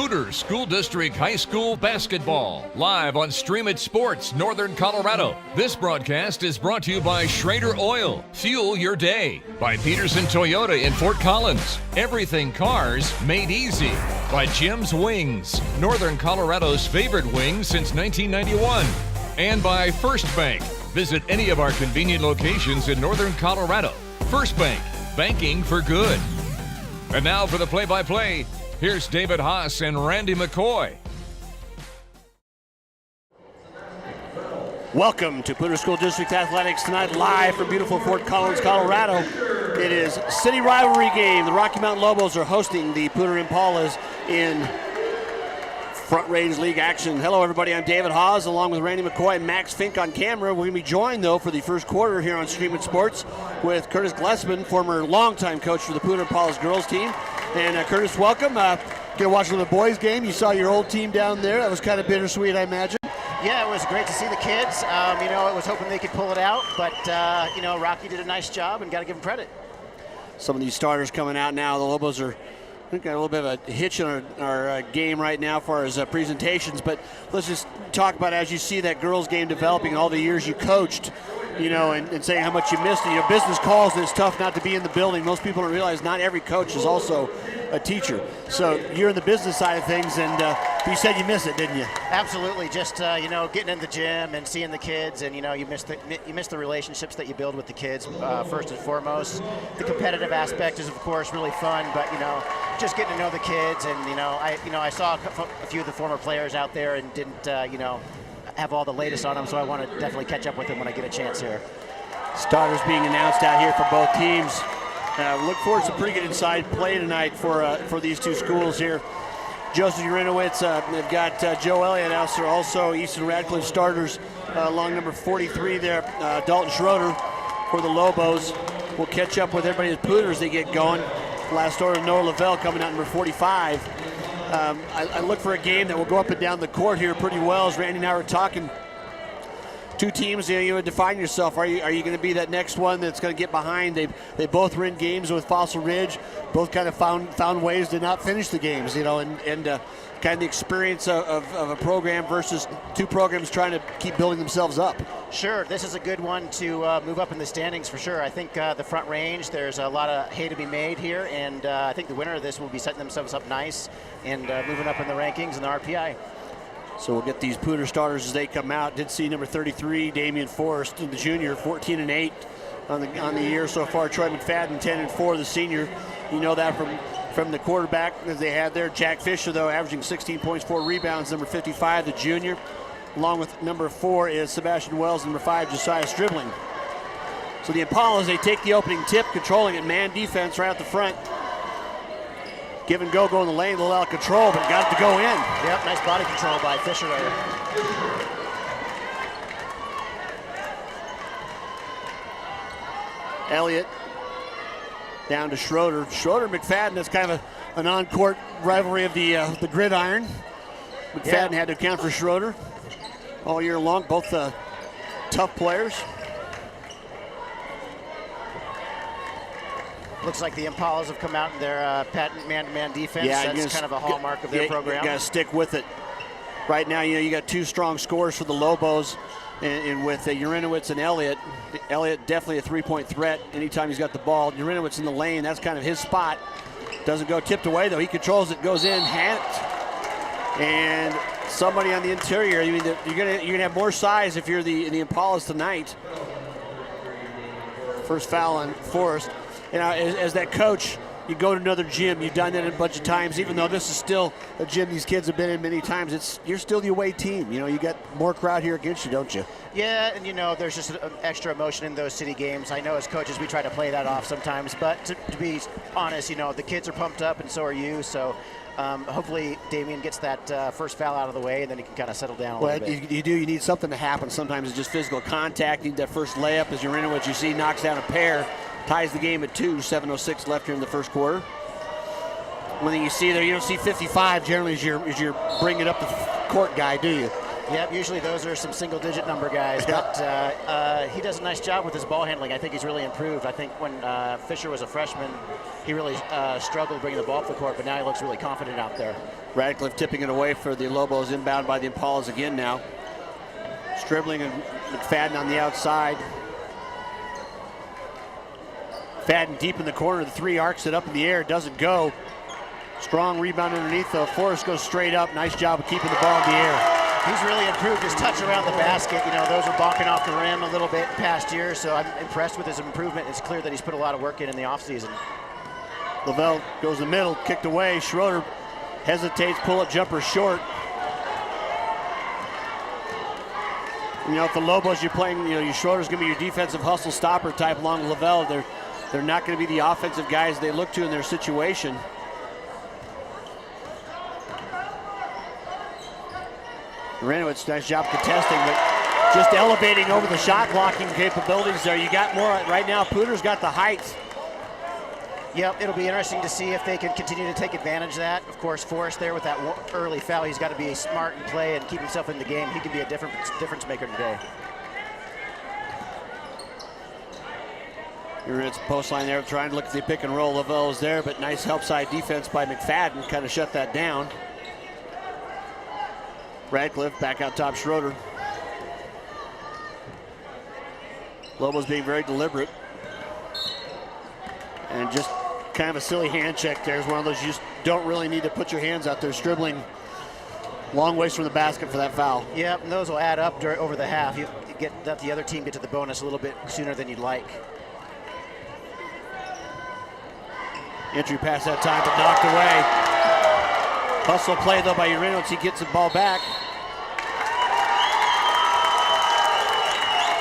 Poudre School District High School Basketball, live on Stream It Sports, Northern Colorado. This broadcast is brought to you by Schrader Oil, fuel your day. By Pedersen Toyota in Fort Collins, everything cars made easy. By Jim's Wings, Northern Colorado's favorite wings since 1991. And by First Bank. Visit any of our convenient locations in Northern Colorado. First Bank, banking for good. And now for the play-by-play, here's David Haase and Randy McCoy. Welcome to Poudre School District Athletics tonight, live from beautiful Fort Collins, Colorado. It is city rivalry game. The Rocky Mountain Lobos are hosting the Poudre Impalas in Front Range League action. Hello, everybody. I'm David Haase, along with Randy McCoy and Max Fink on camera. We're going to be joined, though, for the first quarter here on Stream It Sports with Curtis Glessman, former longtime coach for the Poudre Impalas girls team. And Curtis, welcome. Gonna watch the boys game. You saw your old team down there. That was kind of bittersweet, I imagine. Yeah, it was great to see the kids. I was hoping they could pull it out, but Rocky did a nice job, and got to give them credit. Some of these starters coming out now. The Lobos are got a little bit of a hitch in our game right now as far as presentations, but let's just talk about, as you see that girls game developing, all the years you coached, and saying how much you missed it. Business calls, and it's tough not to be in the building. Most people don't realize not every coach is also a teacher. So you're in the business side of things, and you said you miss it, didn't you? Absolutely. Just getting in the gym and seeing the kids, and you miss the relationships that you build with the kids first and foremost. The competitive aspect is, of course, really fun, but just getting to know the kids, and I saw a few of the former players out there and didn't have all the latest on them, so I want to definitely catch up with them when I get a chance here. Starters being announced out here for both teams. Look forward to some pretty good inside play tonight for these two schools here. Joseph Urinowitz, they've got Joe Elliott out there, also Easton Radcliffe starters along number 43 there. Dalton Schrader for the Lobos. We'll catch up with everybody at Poudre as they get going. Last order, Noah Lavelle coming out number 45. I look for a game that will go up and down the court here pretty well. As Randy and I were talking, two teams, you would define yourself. Are you going to be that next one that's going to get behind? They both were in games with Fossil Ridge. Both kind of found ways to not finish the games, and kind of the experience of a program versus two programs trying to keep building themselves up. Sure, this is a good one to move up in the standings for sure. I think the Front Range, there's a lot of hay to be made here, and I think the winner of this will be setting themselves up nice and moving up in the rankings and the RPI. So we'll get these Poudre starters as they come out. Did see number 33, Damian Forrest, the junior, 14-8 on the year so far. Troy McFadden, 10-4, the senior. You know that from the quarterback as they had there. Jack Fisher, though, averaging 16 points, 4 rebounds, number 55, the junior. Along with number 4 is Sebastian Wells, number 5, Josiah Stribling. So the Impalas, they take the opening tip, controlling it, man defense right out the front. Give and go in the lane, a little out of control, but got it to go in. Yep, nice body control by Fisher right there. Elliott down to Schrader. Schrader McFadden, that's kind of an on-court rivalry of the gridiron. McFadden had to account for Schrader all year long, both tough players. Looks like the Impalas have come out in their patent man-to-man defense. Yeah, that's kind of a hallmark of their program. You got to stick with it. Right now, you got two strong scorers for the Lobos, and with Urinowitz and Elliott. Elliott definitely a three-point threat anytime he's got the ball. Urinowitz in the lane, that's kind of his spot. Doesn't go tipped away, though. He controls it, goes in, and somebody on the interior. I mean, you're gonna have more size if you're the Impalas tonight. First foul on Forrest. As that coach, you go to another gym. You've done that a bunch of times. Even though this is still a gym these kids have been in many times, you're still the away team. You got more crowd here against you, don't you? Yeah, and there's just an extra emotion in those city games. I know as coaches we try to play that off sometimes, but to be honest, the kids are pumped up and so are you. So hopefully Damian gets that first foul out of the way, and then he can kind of settle down a little bit. You need something to happen. Sometimes it's just physical contact. You need that first layup, as Urinowitz, you see, knocks down a pair. Ties the game at 2, 7:06 left here in the first quarter. One thing you see there, you don't see 55 generally as you're bringing up the court guy, do you? Yep, usually those are some single-digit number guys, but he does a nice job with his ball handling. I think he's really improved. I think when Fisher was a freshman, he really struggled bringing the ball up the court, but now he looks really confident out there. Radcliffe tipping it away for the Lobos, inbound by the Impalas again now. Stribling and McFadden on the outside. Fadden deep in the corner, the three arcs it up in the air, doesn't go. Strong rebound underneath, though. Forrest goes straight up. Nice job of keeping the ball in the air. He's really improved his touch around the basket. You know, those were bonking off the rim a little bit past year, so I'm impressed with his improvement. It's clear that he's put a lot of work in the offseason. Lavelle goes the middle, kicked away. Schrader hesitates, pull-up jumper short. You know, if the Lobos you're playing, you know, your Schroeder's going to be your defensive hustle stopper type along with Lavelle. They're not going to be the offensive guys they look to in their situation. Renowitz, nice job contesting, but just elevating over the shot blocking capabilities there. You got more right now. Poudre's got the height. Yep, it'll be interesting to see if they can continue to take advantage of that. Of course, Forrest there with that early foul, he's got to be smart and play and keep himself in the game. He can be a difference maker today. It's post line there, trying to look at the pick and roll. Lavelle is there, but nice help side defense by McFadden, kind of shut that down. Radcliffe back out top, Schrader. Lobos being very deliberate. And just kind of a silly hand check there. Is one of those you just don't really need to put your hands out there. Dribbling long ways from the basket for that foul. Yep, and those will add up over the half. You let the other team get to the bonus a little bit sooner than you'd like. Entry pass that time, but knocked away. Hustle play though by Urino as he gets the ball back.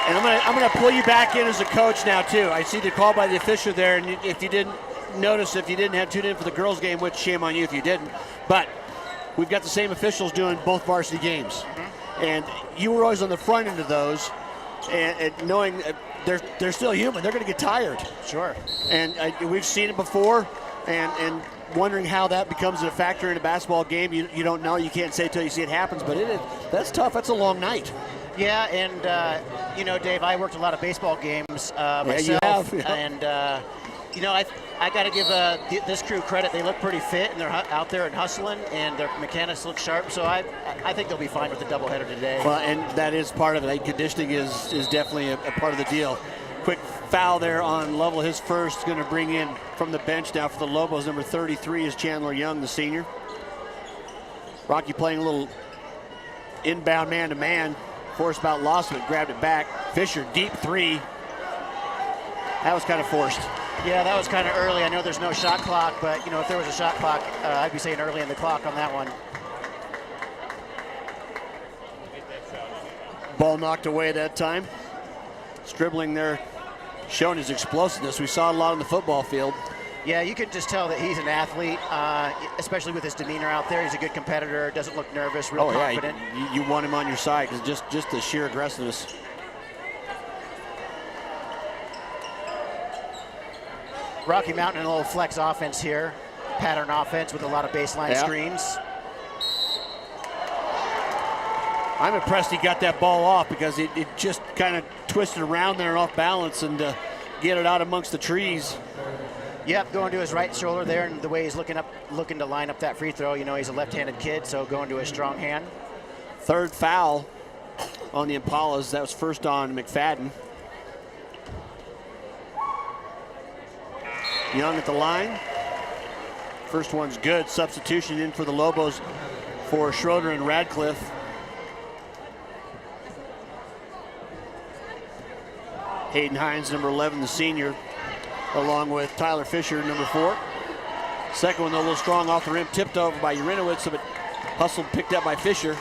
And I'm gonna pull you back in as a coach now too. I see the call by the official there, and if you didn't notice, if you didn't have tuned in for the girls game, which shame on you if you didn't, but we've got the same officials doing both varsity games. Mm-hmm. And you were always on the front end of those, and knowing they're still human, they're gonna get tired. Sure. And we've seen it before, and wondering how that becomes a factor in a basketball game. You don't know, you can't say till you see it happens, but that's tough. That's a long night. Yeah, and you know, Dave, I worked a lot of baseball games myself, you have, yeah. And you know, I got to give this crew credit. They look pretty fit, and they're out there and hustling, and their mechanics look sharp. So I think they'll be fine with the doubleheader today. Well, and that is part of it. Conditioning is definitely a part of the deal. Quick foul there on Lovell, his first. Going to bring in from the bench now for the Lobos. Number 33 is Chandler Young, the senior. Rocky playing a little inbound man-to-man. Forced about lost it, grabbed it back. Fisher, deep three. That was kind of forced. Yeah, that was kind of early. I know there's no shot clock, but you know, if there was a shot clock, I'd be saying early in the clock on that one. Ball knocked away that time. Dribbling there, showing his explosiveness. We saw a lot on the football field. Yeah, you can just tell that he's an athlete, especially with his demeanor out there. He's a good competitor, doesn't look nervous, real confident. Yeah, you want him on your side because just the sheer aggressiveness. Rocky Mountain in a little flex offense here, pattern offense with a lot of baseline screens. I'm impressed he got that ball off because it just kind of twisted around there off balance and get it out amongst the trees. Yep, going to his right shoulder there, and the way he's looking to line up that free throw, you know, he's a left-handed kid, so going to his strong hand. Third foul on the Impalas. That was first on McFadden. Young at the line. First one's good. Substitution in for the Lobos for Schrader and Radcliffe. Hayden Hines, number 11, the senior, along with Tyler Fisher, number 4. Second one, though, a little strong off the rim, tipped over by Urinowitz, but hustled, picked up by Fisher.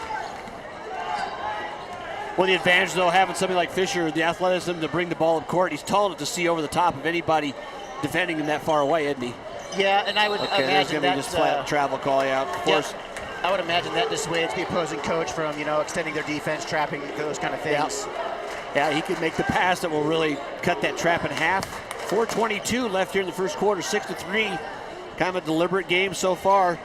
Well, the advantage, though, having somebody like Fisher, the athleticism to bring the ball up court. He's tall enough to see over the top of anybody defending him that far away, isn't he? Yeah, and I would imagine that just flat travel call out. Of course. I would imagine that dissuades the opposing coach from, you know, extending their defense, trapping, those kind of things. Yeah, he could make the pass that will really cut that trap in half. 4:22 left here in the first quarter, 6-3. Kind of a deliberate game so far.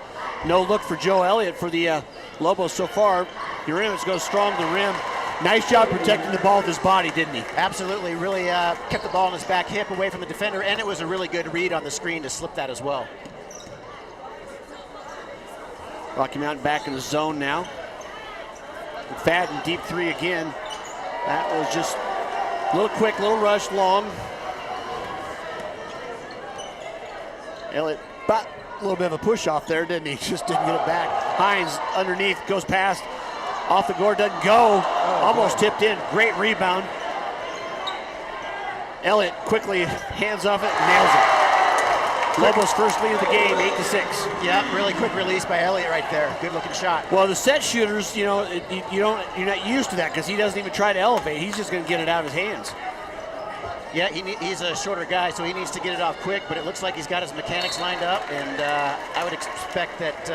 No look for Joe Elliott for the Lobos so far. Uranowicz goes strong to the rim. Nice job protecting the ball with his body, didn't he? Absolutely. Really kept the ball on his back hip away from the defender, and it was a really good read on the screen to slip that as well. Rocky Mountain back in the zone now. McFadden, deep three again. That was just a little quick, a little rush, long. Elliott, but a little bit of a push off there, didn't he? Just didn't get it back. Hines underneath, goes past, off the board, doesn't go. Almost tipped in, great rebound. Elliott quickly hands off it, nails it. Lobos' first lead of the game, 8-6. Yeah, really quick release by Elliott right there. Good looking shot. Well, the set shooters, you know, you're not used to that because he doesn't even try to elevate. He's just going to get it out of his hands. Yeah, he's a shorter guy, so he needs to get it off quick, but it looks like he's got his mechanics lined up, and I would expect that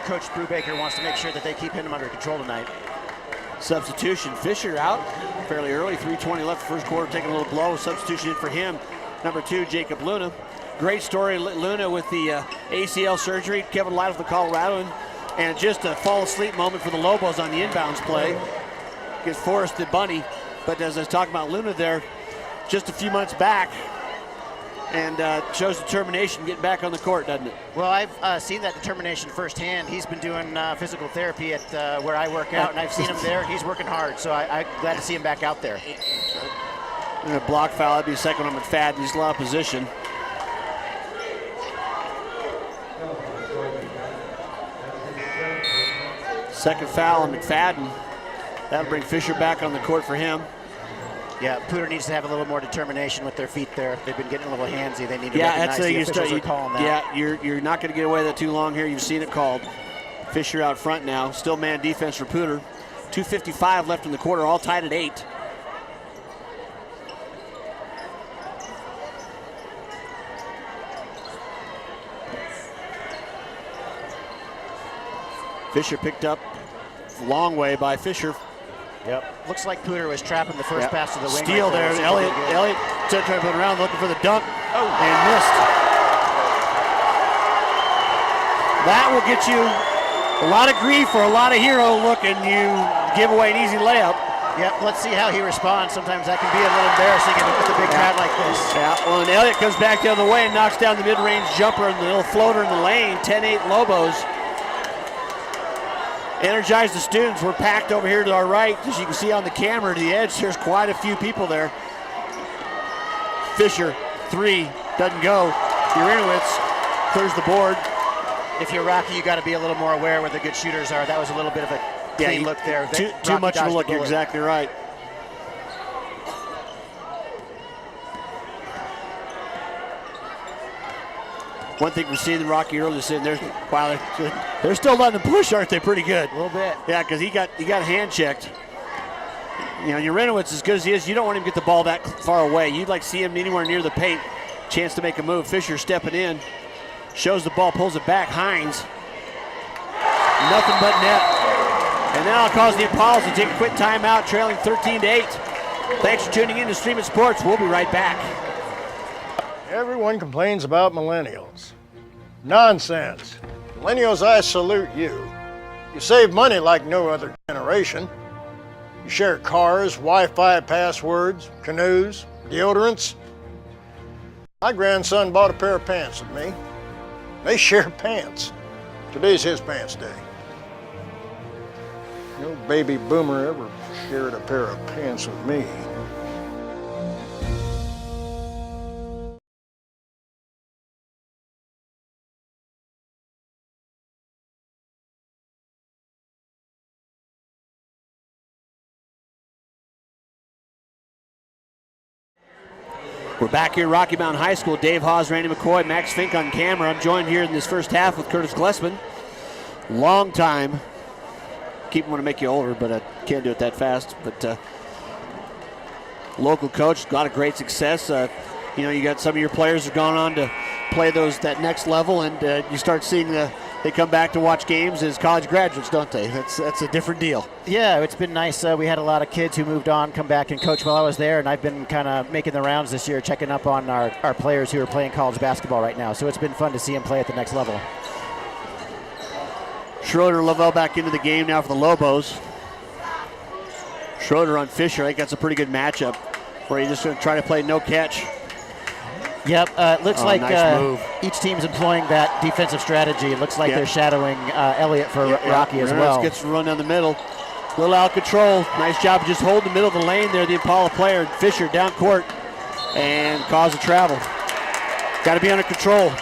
Coach Brubaker wants to make sure that they keep him under control tonight. Substitution, Fisher out fairly early, 3:20 left first quarter, taking a little blow. Substitution in for him, number 2, Jacob Luna. Great story, Luna with the ACL surgery. Kevin Lytle for Colorado, and just a fall asleep moment for the Lobos on the inbounds play. Gets Forrested Bunny, but as I was talking about Luna there, just a few months back, and shows determination getting back on the court, doesn't it? Well, I've seen that determination firsthand. He's been doing physical therapy at where I work out, and I've seen him there. He's working hard, so I'm glad to see him back out there. And a block foul, that'd be a second on McFadden. He's a lot of position. Second foul on McFadden. That'll bring Fisher back on the court for him. Yeah, Poudre needs to have a little more determination with their feet there. They've been getting a little handsy. They need to recognize the officials are calling that. Yeah, you're not going to get away with that too long here. You've seen it called. Fisher out front now. Still man defense for Poudre. 2:55 left in the quarter, all tied at 8. Fisher picked up long way by Fisher. Yep. Looks like Poudre was trapping the first pass to the wing. Steal there. Elliott trying to put it around, looking for the dunk, and missed. That will get you a lot of grief or a lot of hero look, and you give away an easy layup. Yep, let's see how he responds. Sometimes that can be a little embarrassing with a big crowd like this. Yeah, well, and Elliott comes back the other way and knocks down the mid-range jumper and the little floater in the lane. 10-8 Lobos. Energize the students. We're packed over here to our right. As you can see on the camera to the edge, there's quite a few people there. Fisher, 3, doesn't go. Uranowicz clears the board. If you're Rocky, you got to be a little more aware where the good shooters are. That was a little bit of a clean look there. Too much of a look, you're exactly right. One thing we're seeing in Rocky early sitting there, wow, they're still letting them push, aren't they? Pretty good. A little bit. Yeah, because he got hand checked. You know, Uranowicz, as good as he is, you don't want him to get the ball that far away. You'd like to see him anywhere near the paint. Chance to make a move. Fisher stepping in, shows the ball, pulls it back. Hines, nothing but net. And now I'll cause the Apollos to take a quick timeout, trailing 13-8. Thanks for tuning in to Stream It Sports. We'll be right back. Everyone complains about millennials. Nonsense. Millennials, I salute you. You save money like no other generation. You share cars, Wi-Fi passwords, canoes, deodorants. My grandson bought a pair of pants with me. They share pants. Today's his pants day. No baby boomer ever shared a pair of pants with me. We're back here at Rocky Mountain High School. Dave Haase, Randy McCoy, Max Fink on camera. I'm joined here in this first half with Curtis Glessman. Long time. Keep wanting to make you older, but I can't do it that fast. But local coach, a lot of great success. You know, you got some of your players have gone on to play that next level, and you start seeing they come back to watch games as college graduates, don't they? That's a different deal. Yeah, it's been nice. We had a lot of kids who moved on come back and coach while I was there, and I've been kind of making the rounds this year, checking up on our players who are playing college basketball right now. So it's been fun to see them play at the next level. Schroeder Lavelle back into the game now for the Lobos. Schrader on Fisher. I think that's a pretty good matchup where you're just going to try to play no catch. Yep, it looks like nice move. Each team's employing that defensive strategy. It looks like they're shadowing Elliott for Rocky as well. Gets run down the middle. A little out of control. Nice job just holding the middle of the lane there, the Impala player. Fisher down court and cause a travel. Got to be under control.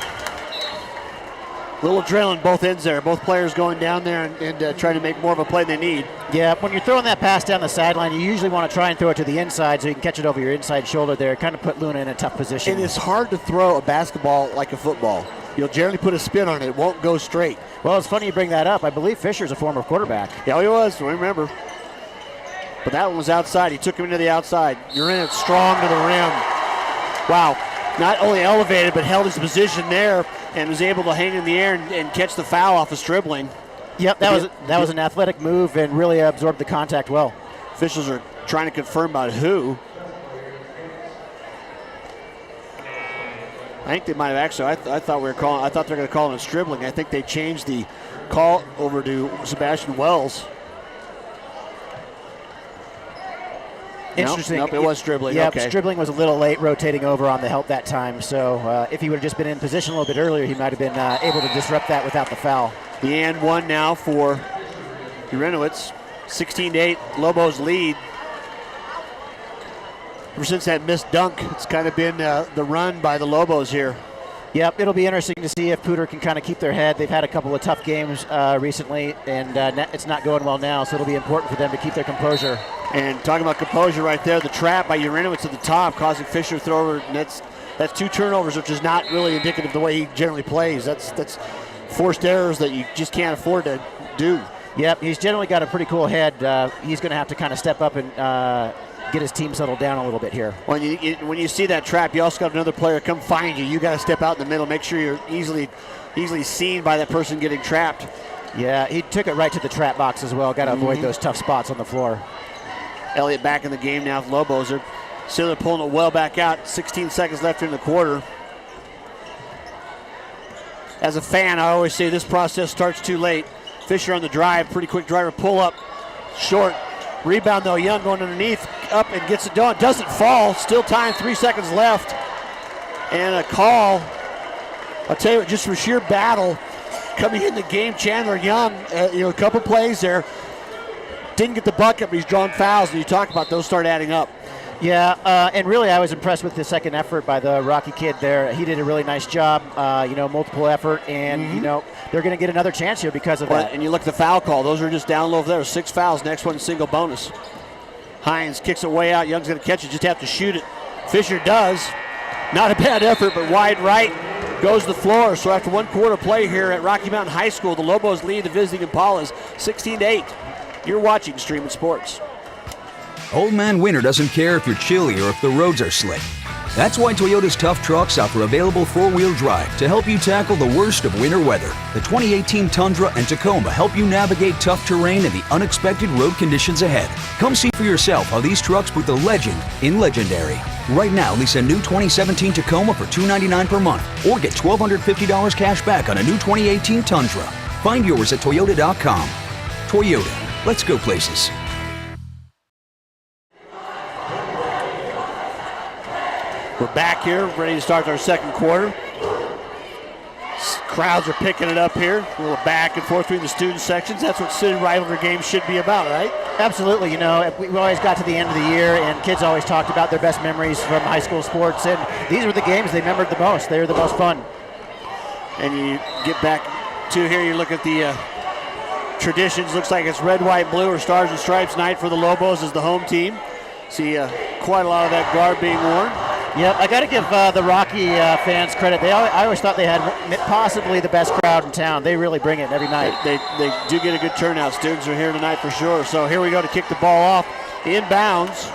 Little adrenaline both ends there. Both players going down there and trying to make more of a play than they need. Yeah, when you're throwing that pass down the sideline, you usually want to try and throw it to the inside so you can catch it over your inside shoulder there. Kind of put Luna in a tough position. And it's hard to throw a basketball like a football. You'll generally put a spin on it. It won't go straight. Well, it's funny you bring that up. I believe Fisher's a former quarterback. Yeah, he was. I remember. But that one was outside. He took him into the outside. You're in it strong to the rim. Wow. Not only elevated, but held his position there and was able to hang in the air and catch the foul off his dribbling. Yep, that was an athletic move and really absorbed the contact well. Officials are trying to confirm about who. I think they might have actually. I thought they were going to call it dribbling. I think they changed the call over to Sebastian Wells. Interesting. Nope, it was dribbling. Yeah, okay. dribbling was a little late, rotating over on the help that time. So if he would have just been in position a little bit earlier, he might have been able to disrupt that without the foul. The and one now for Urenowitz. 16-8, Lobos lead. Ever since that missed dunk, it's kind of been the run by the Lobos here. Yep, it'll be interesting to see if Poudre can kind of keep their head. They've had a couple of tough games recently, and it's not going well now, so it'll be important for them to keep their composure. And talking about composure right there, the trap by Urenowitz at the top, causing Fisher to throw over. And that's 2 turnovers, which is not really indicative of the way he generally plays. That's forced errors that you just can't afford to do. Yep, he's generally got a pretty cool head. He's going to have to kind of step up and get his team settled down a little bit here. When you see that trap, you also got another player come find you. You got to step out in the middle, make sure you're easily seen by that person getting trapped. Yeah, he took it right to the trap box as well. Got to avoid those tough spots on the floor. Elliott back in the game now with Lobos. They're pulling it well back out. 16 seconds left in the quarter. As a fan, I always say this process starts too late. Fisher on the drive, pretty quick driver, pull up, short. Rebound though, Young going underneath, up and gets it done. Doesn't fall, still time, 3 seconds left. And a call, I'll tell you what, just from sheer battle, coming in the game, Chandler Young, a couple plays there. Didn't get the bucket, but he's drawn fouls, and you talk about those start adding up. Yeah, and really I was impressed with the second effort by the Rocky kid there. He did a really nice job, multiple effort, and, they're going to get another chance here because of that. And you look at the foul call. Those are just down low there. 6 fouls. Next one, single bonus. Hines kicks it way out. Young's going to catch it. Just have to shoot it. Fisher does. Not a bad effort, but wide right goes to the floor. So after 1 quarter play here at Rocky Mountain High School, the Lobos lead the visiting Impalas 16-8. You're watching Streaming Sports. Old Man Winter doesn't care if you're chilly or if the roads are slick. That's why Toyota's tough trucks offer available 4-wheel drive to help you tackle the worst of winter weather. The 2018 Tundra and Tacoma help you navigate tough terrain and the unexpected road conditions ahead. Come see for yourself how these trucks put the legend in legendary. Right now, lease a new 2017 Tacoma for $299 per month or get $1,250 cash back on a new 2018 Tundra. Find yours at Toyota.com. Toyota, let's go places. We're back here, ready to start our second quarter. Crowds are picking it up here. A little back and forth between the student sections. That's what city rivalry games should be about, right? Absolutely. We always got to the end of the year, and kids always talked about their best memories from high school sports, and these were the games they remembered the most. They were the most fun. And you get back to here, you look at the traditions. Looks like it's red, white, blue, or stars and stripes night for the Lobos as the home team. See quite a lot of that garb being worn. Yep, I got to give the Rocky fans credit. I always thought they had possibly the best crowd in town. They really bring it every night. They do get a good turnout. Students are here tonight for sure. So here we go to kick the ball off. Inbounds.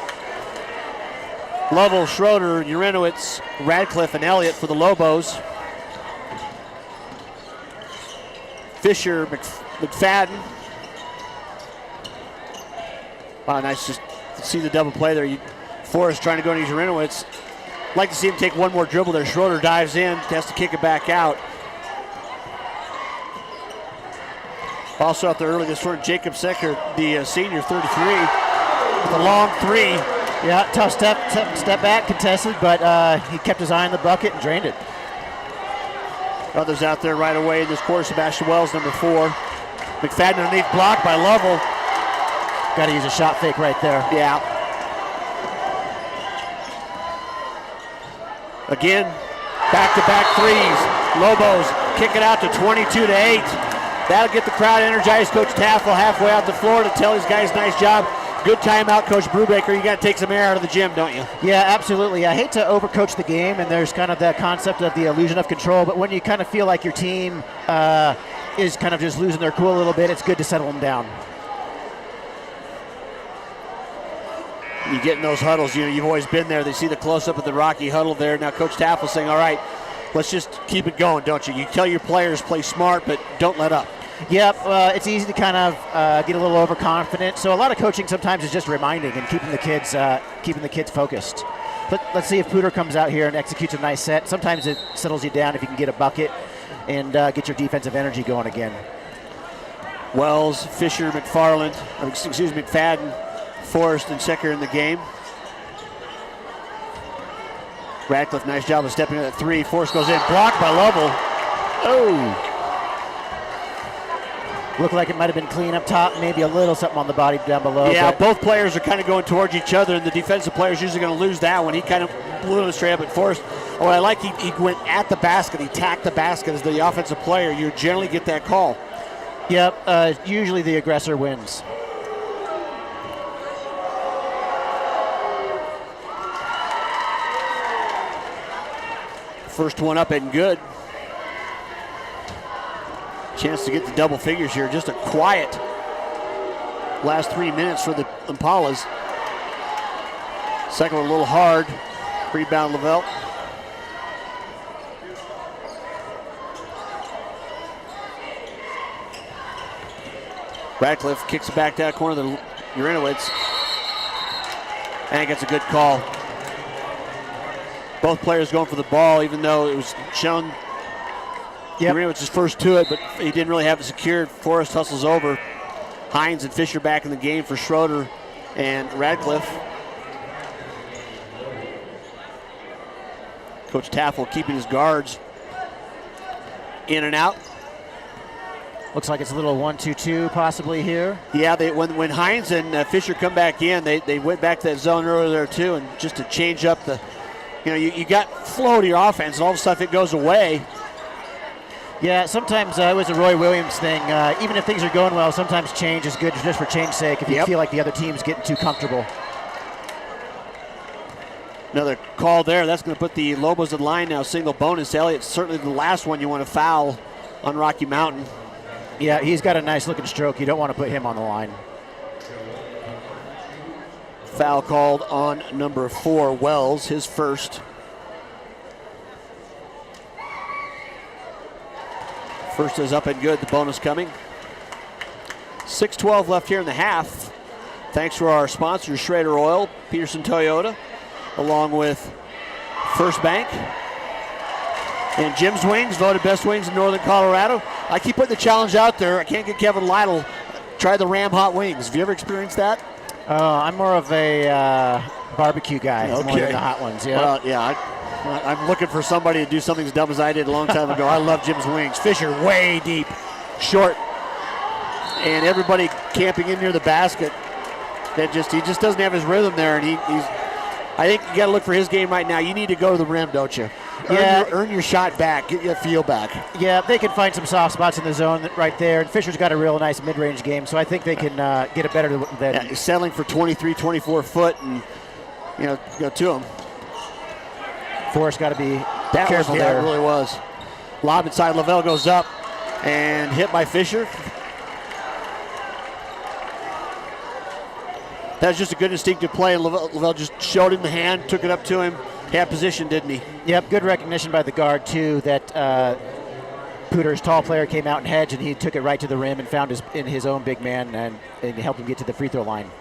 Lovell, Schrader, Urenowitz, Radcliffe, and Elliott for the Lobos. Fisher, McFadden. Wow, nice just to see the double play there. Forrest trying to go to Urenowitz. Like to see him take one more dribble there. Schrader dives in, has to kick it back out. Also out there early this morning, Jacob Secker, the senior, 33. with a long three. Yeah, tough step back, contested, but he kept his eye on the bucket and drained it. Others out there right away in this quarter. Sebastian Wells, number 4. McFadden underneath, blocked by Lovell. Got to use a shot fake right there. Yeah. Again, back-to-back threes. Lobos kick it out to 22-8. That'll get the crowd energized. Coach Taffel halfway out the floor to tell these guys, nice job. Good timeout, Coach Brubaker. You got to take some air out of the gym, don't you? Yeah, absolutely. I hate to overcoach the game, and there's kind of that concept of the illusion of control, but when you kind of feel like your team is kind of just losing their cool a little bit, it's good to settle them down. You get in those huddles, you've always been there. They see the close-up of the Rocky huddle there. Now Coach Taffel saying, all right, let's just keep it going, don't you? You tell your players, play smart, but don't let up. Yep, it's easy to kind of get a little overconfident. So a lot of coaching sometimes is just reminding and keeping the kids focused. But let's see if Poudre comes out here and executes a nice set. Sometimes it settles you down if you can get a bucket and get your defensive energy going again. Wells, Fisher, McFadden, Forrest, and Secker in the game. Radcliffe, nice job of stepping in at 3. Forrest goes in, blocked by Lovell. Oh! Looked like it might have been clean up top, maybe a little something on the body down below. Yeah, both players are kind of going towards each other, and the defensive player is usually going to lose that one. He kind of blew it straight up at Forrest. Oh, I like he went at the basket. He tacked the basket as the offensive player. You generally get that call. Yep, usually the aggressor wins. First one up and good. Chance to get the double figures here. Just a quiet last 3 minutes for the Impalas. Second one a little hard. Rebound Lavelle. Radcliffe kicks it back down corner of the Urinowitz. And gets a good call. Both players going for the ball, even though it was shown Urinowitz's first to it, but he didn't really have it secured. Forrest hustles over. Hines and Fisher back in the game for Schrader and Radcliffe. Coach Taffel keeping his guards in and out. Looks like it's a little 1-2-2 possibly here. Yeah, when Hines and Fisher come back in, they went back to that zone earlier there too, and just to change up the, you got flow to your offense, and all of a sudden it goes away. Yeah, sometimes it was a Roy Williams thing. Even if things are going well, sometimes change is good just for change's sake if you feel like the other team's getting too comfortable. Another call there. That's going to put the Lobos in line now. Single bonus. Elliott's certainly the last one you want to foul on Rocky Mountain. Yeah, he's got a nice looking stroke. You don't want to put him on the line. Foul called on number 4, Wells, his first. First is up and good, the bonus coming. 6:12 left here in the half. Thanks to our sponsors, Schrader Oil, Pedersen Toyota, along with First Bank. And Jim's Wings, voted best wings in Northern Colorado. I keep putting the challenge out there. I can't get Kevin Lytle. Try the Ram Hot Wings. Have you ever experienced that? I'm more of a barbecue guy. Okay. More than the hot ones, yeah. Well, yeah, I'm looking for somebody to do something as dumb as I did a long time ago. I love Jim's Wings. Fisher way deep, short, and everybody camping in near the basket. He just doesn't have his rhythm there, and he's. I think you got to look for his game right now. You need to go to the rim, don't you? Earn your shot back, get your feel back. Yeah, they can find some soft spots in the zone right there. And Fisher's got a real nice mid-range game, so I think they can get it better than. Yeah, he's settling for 23, 24 foot, and go to him. Forrest got to be careful there. It really was. Lob inside, Lavelle goes up and hit by Fisher. That was just a good instinctive play. Lavelle just showed him the hand, took it up to him. Had position, didn't he? Yep, good recognition by the guard, too, that Poudre's tall player came out and hedged, and he took it right to the rim and found his own big man and helped him get to the free throw line.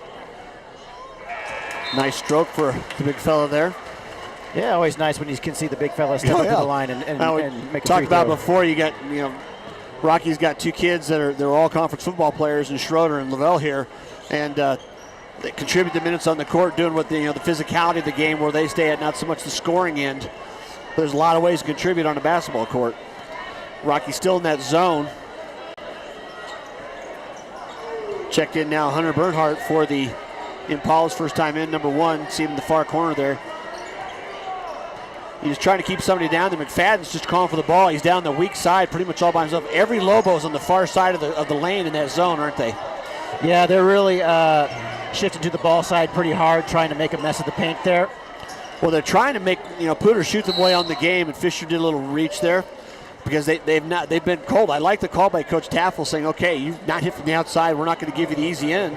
Nice stroke for the big fella there. Yeah, always nice when you can see the big fella step up to the line and make a talked free about throw. Before, you got, Rocky's got 2 kids they're all conference football players in Schrader and Lavelle here. And They contribute the minutes on the court, doing what the physicality of the game where they stay at, not so much the scoring end. There's a lot of ways to contribute on a basketball court. Rocky still in that zone. Checked in now, Hunter Bernhardt for the Impalas, first time in, number 1. See him in the far corner there. He's trying to keep somebody down there. McFadden's just calling for the ball. He's down the weak side pretty much all by himself. Every Lobo's on the far side of the lane in that zone, aren't they? Yeah, they're really shifting to the ball side pretty hard, trying to make a mess of the paint there. Well, they're trying to make Poudre shoot them away on the game, and Fisher did a little reach there because they've been cold. I like the call by Coach Taffel saying, okay, you've not hit from the outside. We're not going to give you the easy end.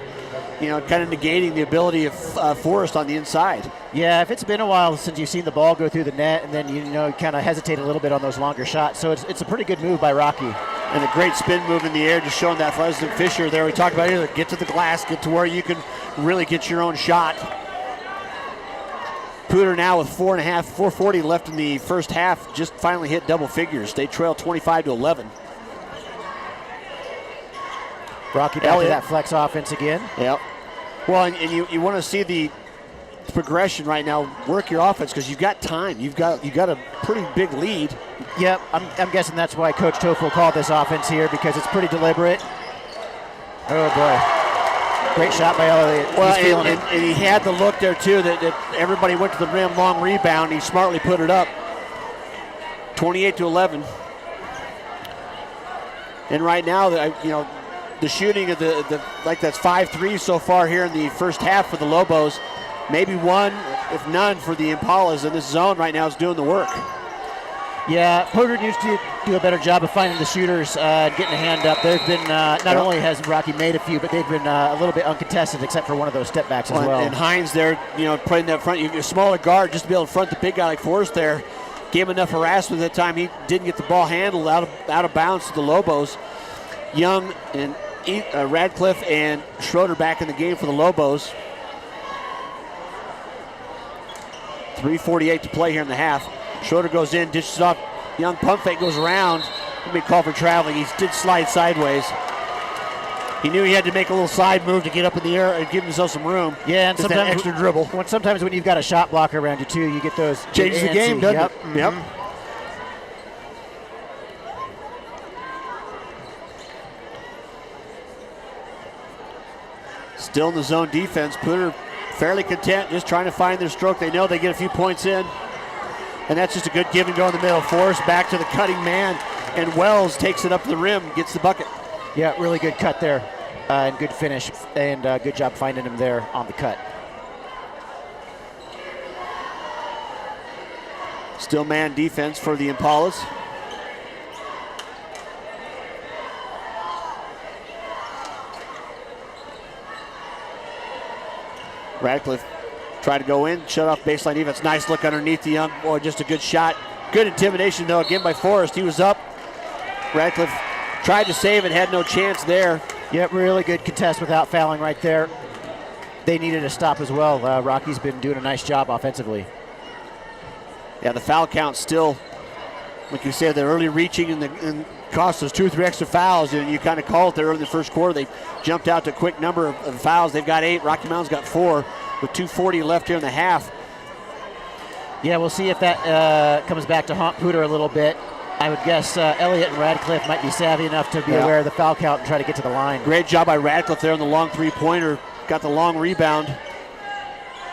Kind of negating the ability of Forrest on the inside. Yeah, if it's been a while since you've seen the ball go through the net, and then you kind of hesitate a little bit on those longer shots. So it's a pretty good move by Rocky. And a great spin move in the air, just showing that athleticism. Fisher there, we talked about it, get to the glass, get to where you can really get your own shot. Poudre now with 4:40 left in the first half, just finally hit double figures. They trail 25-11. Rocky back to that flex offense again. Yep. Well, and you want to see the progression right now. Work your offense because you've got time. You've got a pretty big lead. Yep, I'm guessing that's why Coach Toffel called this offense here, because it's pretty deliberate. Oh boy, great shot by Elliott. Well, and he had the look there too that everybody went to the rim, long rebound. He smartly put it up. 28-11. And right now, the shooting of that's 5 threes so far here in the first half for the Lobos. Maybe one, if none, for the Impalas, and this zone right now is doing the work. Yeah, Poudre needs to do a better job of finding the shooters and getting a hand up. There's been, not only has Rocky made a few, but they've been a little bit uncontested except for one of those step backs as well. And Hines there, playing that front, a smaller guard just to be able to front the big guy like Forrest there. Gave him enough harassment at that time. He didn't get the ball handled out of bounds to the Lobos. Young and Radcliffe and Schrader back in the game for the Lobos. 3:48 to play here in the half. Schrader goes in, dishes off. Young pump fake goes around. He'll be called for traveling. He did slide sideways. He knew he had to make a little side move to get up in the air and give himself some room. Yeah, and just sometimes that extra dribble. Sometimes when you've got a shot blocker around you too, you get those. Changes the game, doesn't it? Mm-hmm. Yep. Still in the zone defense. Poudre fairly content, just trying to find their stroke. They know they get a few points in. And that's just a good give and go in the middle. Forrest back to the cutting man. And Wells takes it up to the rim, gets the bucket. Yeah, really good cut there. And good finish. And good job finding him there on the cut. Still man defense for the Impalas. Radcliffe tried to go in, shut off baseline defense. Nice look underneath the young boy, just a good shot. Good intimidation though, again by Forrest. He was up. Radcliffe tried to save it, had no chance there. Yep, really good contest without fouling right there. They needed a stop as well. Rocky's been doing a nice job offensively. Yeah, the foul count still, like you said, the early reaching and cost us 2 or 3 extra fouls, and you kind of call it there early in the first quarter. They jumped out to a quick number of fouls. They've got 8. Rocky Mountain's got 4 with 2:40 left here in the half. Yeah, we'll see if that comes back to haunt Poudre a little bit. I would guess Elliott and Radcliffe might be savvy enough to be aware of the foul count and try to get to the line. Great job by Radcliffe there on the long three-pointer. Got the long rebound,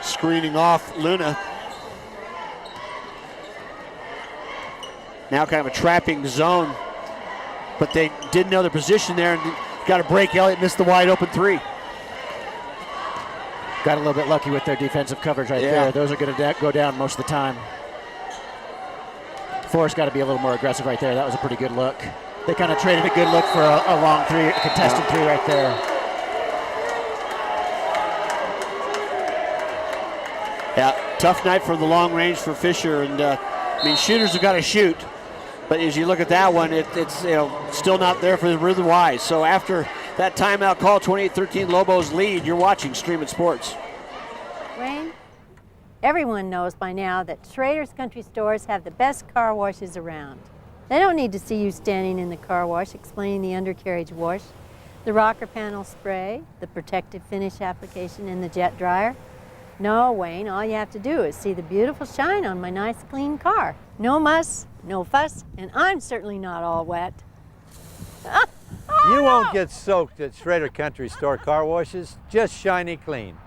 screening off Luna. Now kind of a trapping zone, but they didn't know their position there and got a break. Elliott missed the wide open 3. Got a little bit lucky with their defensive coverage right there. Those are going to go down most of the time. Forrest got to be a little more aggressive right there. That was a pretty good look. They kind of traded a good look for a long 3, a contested 3 right there. Yeah, tough night for the long range for Fisher, and shooters have got to shoot. But as you look at that one, it's still not there for the Rhythm Wise. So after that timeout call, 28-13 Lobos lead, you're watching Stream It Sports. Wayne, everyone knows by now that Schrader's Country Stores have the best car washes around. They don't need to see you standing in the car wash explaining the undercarriage wash. The rocker panel spray, the protective finish application in the jet dryer. No, Wayne, all you have to do is see the beautiful shine on my nice clean car. No muss, no fuss, and I'm certainly not all wet. You won't get soaked at Schrader Country Store car washes, just shiny clean.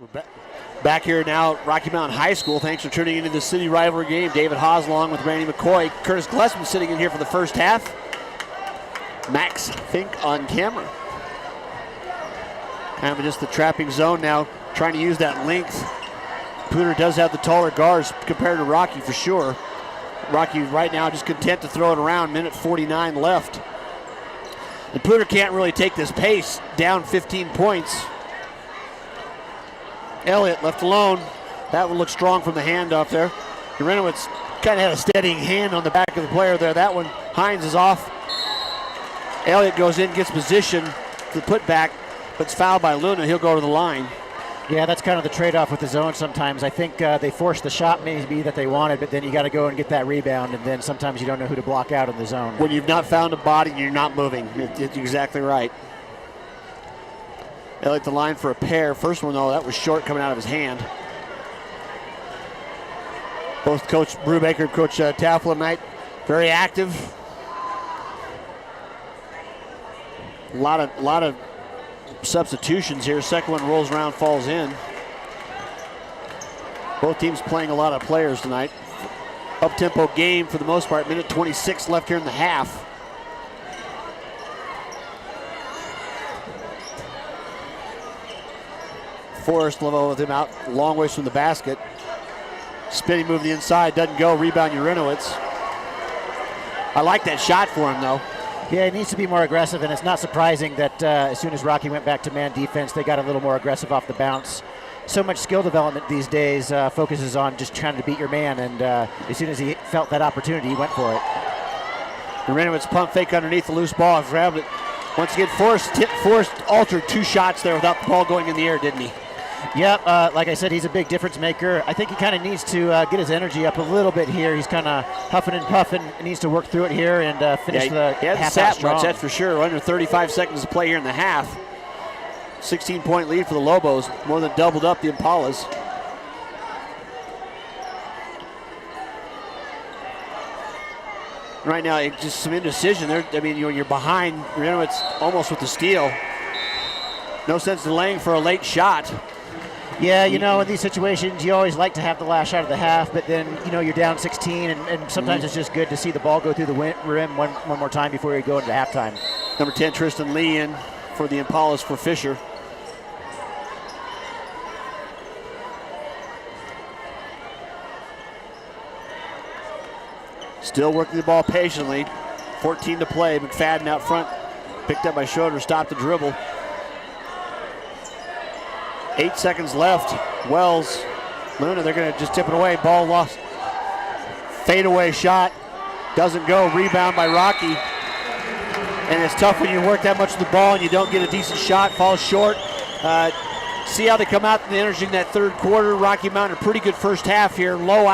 We're back here now at Rocky Mountain High School. Thanks for tuning into the city rivalry game. David Haase along with Randy McCoy. Curtis Glessman sitting in here for the first half. Max Fink on camera. Kind of just the trapping zone now, trying to use that length. Poudre does have the taller guards compared to Rocky for sure. Rocky right now just content to throw it around, minute 49 left. And Poudre can't really take this pace, down 15 points. Elliott left alone. That would look strong from the handoff there. Urinowitz kind of had a steadying hand on the back of the player there. That one, Hines is off. Elliott goes in, gets position to the putback, but it's fouled by Luna. He'll go to the line. Yeah, that's kind of the trade-off with the zone sometimes. I think they force the shot maybe that they wanted, but then you got to go and get that rebound, and then sometimes you don't know who to block out in the zone. When you've not found a body and you're not moving. It's exactly right. Elliott the line for a pair. First one, though, that was short coming out of his hand. Both Coach Brubaker and Coach Taffel tonight very active. A lot of substitutions here. Second one rolls around, falls in. Both teams playing a lot of players tonight. Up-tempo game for the most part. Minute 26 left here in the half. Forrest level with him out long ways from the basket. Spinning move to the inside, doesn't go. Rebound Urinowitz. I like that shot for him though. Yeah, he needs to be more aggressive, and it's not surprising that as soon as Rocky went back to man defense, they got a little more aggressive off the bounce. So much skill development these days focuses on just trying to beat your man, and as soon as he felt that opportunity, he went for it. Urinowitz pump fake underneath the loose ball, grabbed it. Once again, Forrest altered two shots there without the ball going in the air, didn't he? Yep, like I said, he's a big difference maker. I think he kind of needs to get his energy up a little bit here. He's kind of huffing and puffing, and needs to work through it here and finish the half out strong. That's for sure. Under 35 seconds to play here in the half. 16-point lead for the Lobos, more than doubled up the Impalas. Right now, just some indecision there. I mean, you're behind. Urinowitz almost with the steal. No sense delaying for a late shot. Yeah, you know, in these situations, you always like to have the last shot of the half, but then, you know, you're down 16, and sometimes it's just good to see the ball go through the rim one more time before you go into halftime. Number 10, Tristan Lee in for the Impalas for Fisher. Still working the ball patiently. 14 to play. McFadden out front. Picked up by Schrader, stopped the dribble. 8 seconds left. Wells, Luna, they're going to just tip it away. Ball lost. Fadeaway shot. Doesn't go. Rebound by Rocky. And it's tough when you work that much of the ball and you don't get a decent shot. Falls short. See how they come out in the energy in that third quarter. Rocky Mountain, a pretty good first half here. Low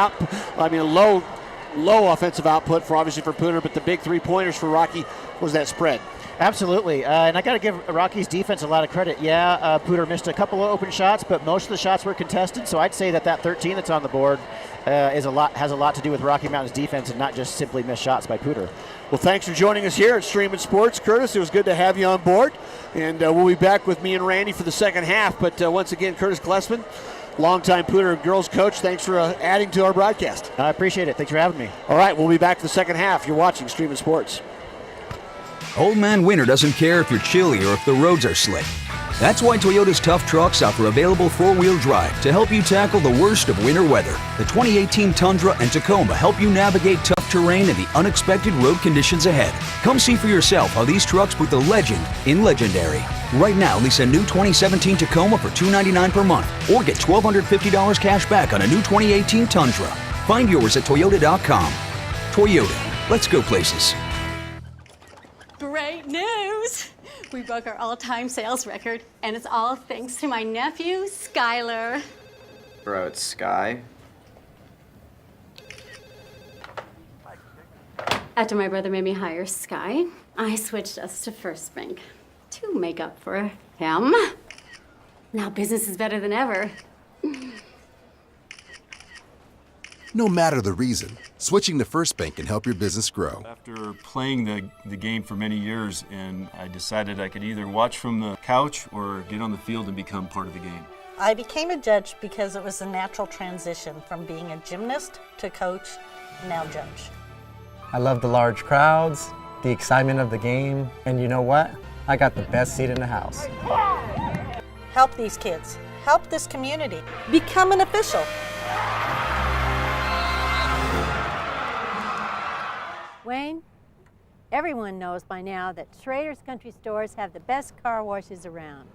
offensive output for Poudre, but the big three-pointers for Rocky was that spread. Absolutely, and I got to give Rocky's defense a lot of credit. Yeah, Poudre missed a couple of open shots, but most of the shots were contested. So I'd say that 13 that's on the board has a lot to do with Rocky Mountain's defense and not just simply missed shots by Poudre. Well, thanks for joining us here at Streaming Sports, Curtis. It was good to have you on board, and we'll be back with me and Randy for the second half. But once again, Curtis Glessman, longtime Poudre girls coach, thanks for adding to our broadcast. I appreciate it. Thanks for having me. All right, we'll be back for the second half. You're watching Streaming Sports. Old Man Winter doesn't care if you're chilly or if the roads are slick. That's why Toyota's tough trucks offer available four-wheel drive to help you tackle the worst of winter weather. The 2018 Tundra and Tacoma help you navigate tough terrain and the unexpected road conditions ahead. Come see for yourself how these trucks put the legend in legendary. Right now, lease a new 2017 Tacoma for $299 per month or get $1,250 cash back on a new 2018 Tundra. Find yours at Toyota.com. Toyota, let's go places. Great news! We broke our all-time sales record, and it's all thanks to my nephew, Skylar. Bro, it's Sky. After my brother made me hire Sky, I switched us to First Bank to make up for him. Now business is better than ever. No matter the reason, switching to First Bank can help your business grow. After playing the game for many years, and I decided I could either watch from the couch or get on the field and become part of the game. I became a judge because it was a natural transition from being a gymnast to coach, now judge. I love the large crowds, the excitement of the game, and you know what? I got the best seat in the house. Help these kids. Help this community. Become an official. Wayne, everyone knows by now that Schrader's Country Stores have the best car washes around.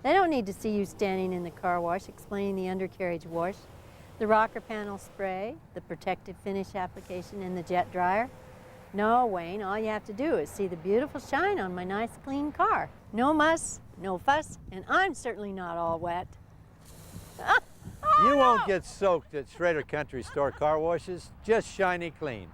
They don't need to see you standing in the car wash explaining the undercarriage wash, the rocker panel spray, the protective finish application, and the jet dryer. No, Wayne, all you have to do is see the beautiful shine on my nice clean car. No muss, no fuss, and I'm certainly not all wet. You won't get soaked at Schrader Country Store car washes, just shiny clean.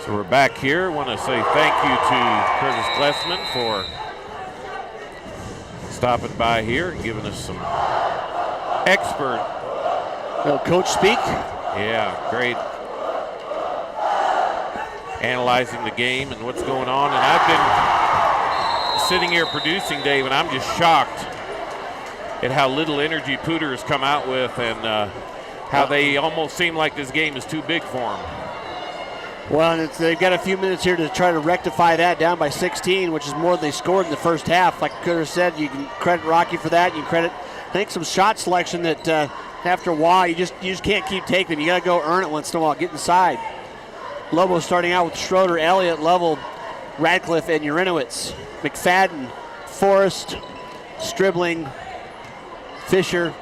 So we're back here. Want to say thank you to Curtis Glessman for stopping by here and giving us some expert. Coach speak. Yeah, great. Analyzing the game and what's going on. And I've been sitting here producing, Dave, and I'm just shocked at how little energy Poudre has come out with and how they almost seem like this game is too big for them. Well, and they've got a few minutes here to try to rectify that, down by 16, which is more than they scored in the first half. Like I could have said, you can credit Rocky for that. You can credit, I think, some shot selection that after a while you just can't keep taking them. You got to go earn it once in a while. Get inside. Lobo starting out with Schrader, Elliott, Lovell, Radcliffe, and Urinowitz. McFadden, Forrest, Stribling, Fisher.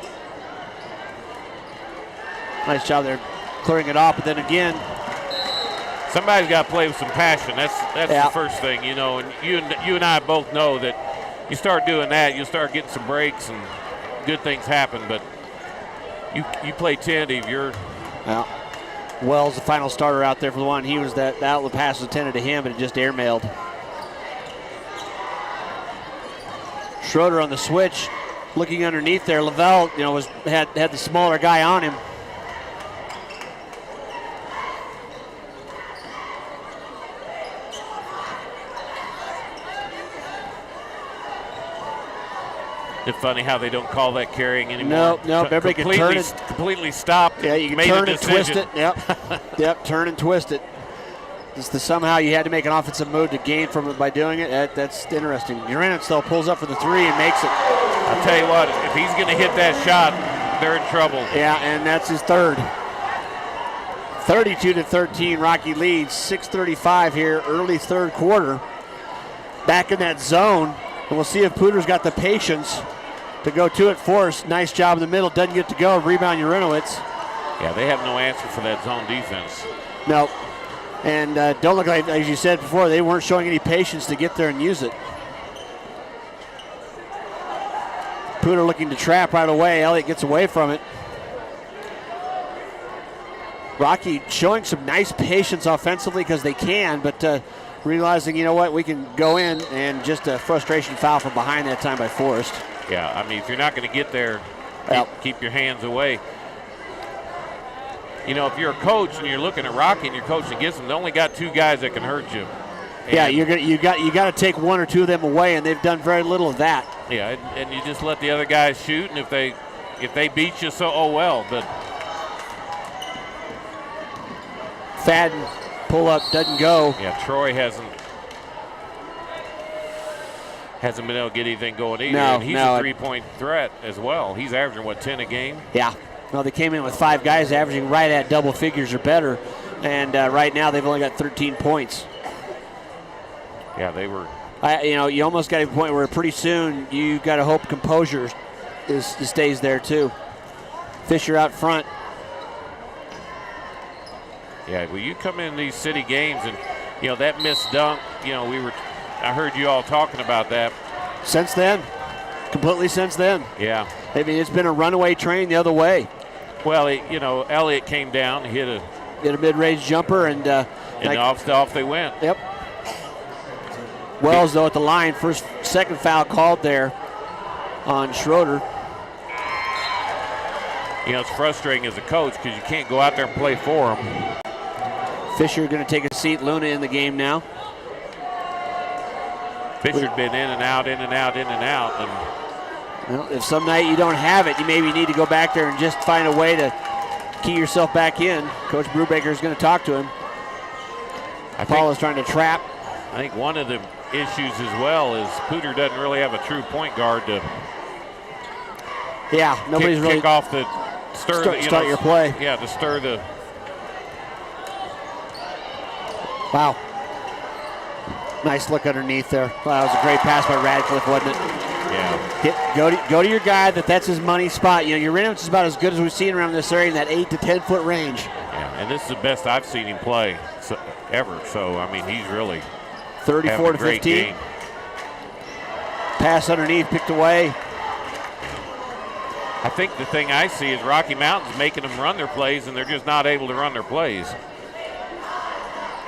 Nice job there clearing it off, but then again, somebody's got to play with some passion. That's the first thing, you know. And you and I both know that you start doing that, you'll start getting some breaks and good things happen. But you play tentative. Yeah. Wells, the final starter out there for the one. He was that outlet pass was intended to him, but it just airmailed. Schrader on the switch, looking underneath there. Lavelle, had the smaller guy on him. It's funny how they don't call that carrying anymore. No, everybody can turn it. Completely stopped. Yeah, you can turn and twist it. Yep, turn and twist it. Somehow you had to make an offensive move to gain from it by doing it. That's interesting. Urinowitz though pulls up for the three and makes it. I'll tell you what, if he's going to hit that shot, they're in trouble. Yeah, and that's his third. 32-13, Rocky leads. 6:35 here, early third quarter. Back in that zone. And we'll see if Poudre's got the patience to go to it. Forrest, nice job in the middle, doesn't get to go. Rebound Urinowitz. Yeah, they have no answer for that zone defense. No. And don't look like, as you said before, they weren't showing any patience to get there and use it. Poudre looking to trap right away. Elliott gets away from it. Rocky showing some nice patience offensively because they can, but realizing, we can go in, and just a frustration foul from behind that time by Forrest. Yeah, I mean, if you're not going to get there, keep your hands away. If you're a coach and you're looking at Rocky and you're coaching against them, they only got two guys that can hurt you. And you got to take one or two of them away, and they've done very little of that. Yeah, and you just let the other guys shoot, and if they beat you, so oh well. But Fadden pull up doesn't go. Yeah, Troy hasn't been able to get anything going either. And he's a three-point threat as well. He's averaging 10 a game? Yeah. Well, they came in with 5 guys averaging right at double figures or better, and right now they've only got 13 points. Yeah, they were. You almost got to a point where pretty soon you got to hope composure stays there too. Fisher out front. Yeah, well, you come in these city games and, that missed dunk, I heard you all talking about that. Since then. Completely since then. Yeah. I mean, it's been a runaway train the other way. Well, Elliott came down, hit a mid-range jumper, and off they went. Yep. Wells, though, at the line. Second foul called there on Schrader. It's frustrating as a coach because you can't go out there and play for them. Fisher going to take a seat. Luna in the game now. Fisher's been in and out. Well, if some night you don't have it, you maybe need to go back there and just find a way to key yourself back in. Coach Brubaker is going to talk to him. Paul is trying to trap. I think one of the issues as well is Poudre doesn't really have a true point guard to nobody's really kick off the start your play. Yeah, to stir the. Wow. Nice look underneath there. Wow, that was a great pass by Radcliffe, wasn't it? Yeah. Go to your guy that's his money spot. Urinowitz is about as good as we've seen around this area in that 8 to 10 foot range. Yeah, and this is the best I've seen him play ever. So I mean, he's really 34 to 15. Game. Pass underneath, picked away. I think the thing I see is Rocky Mountain's making them run their plays, and they're just not able to run their plays.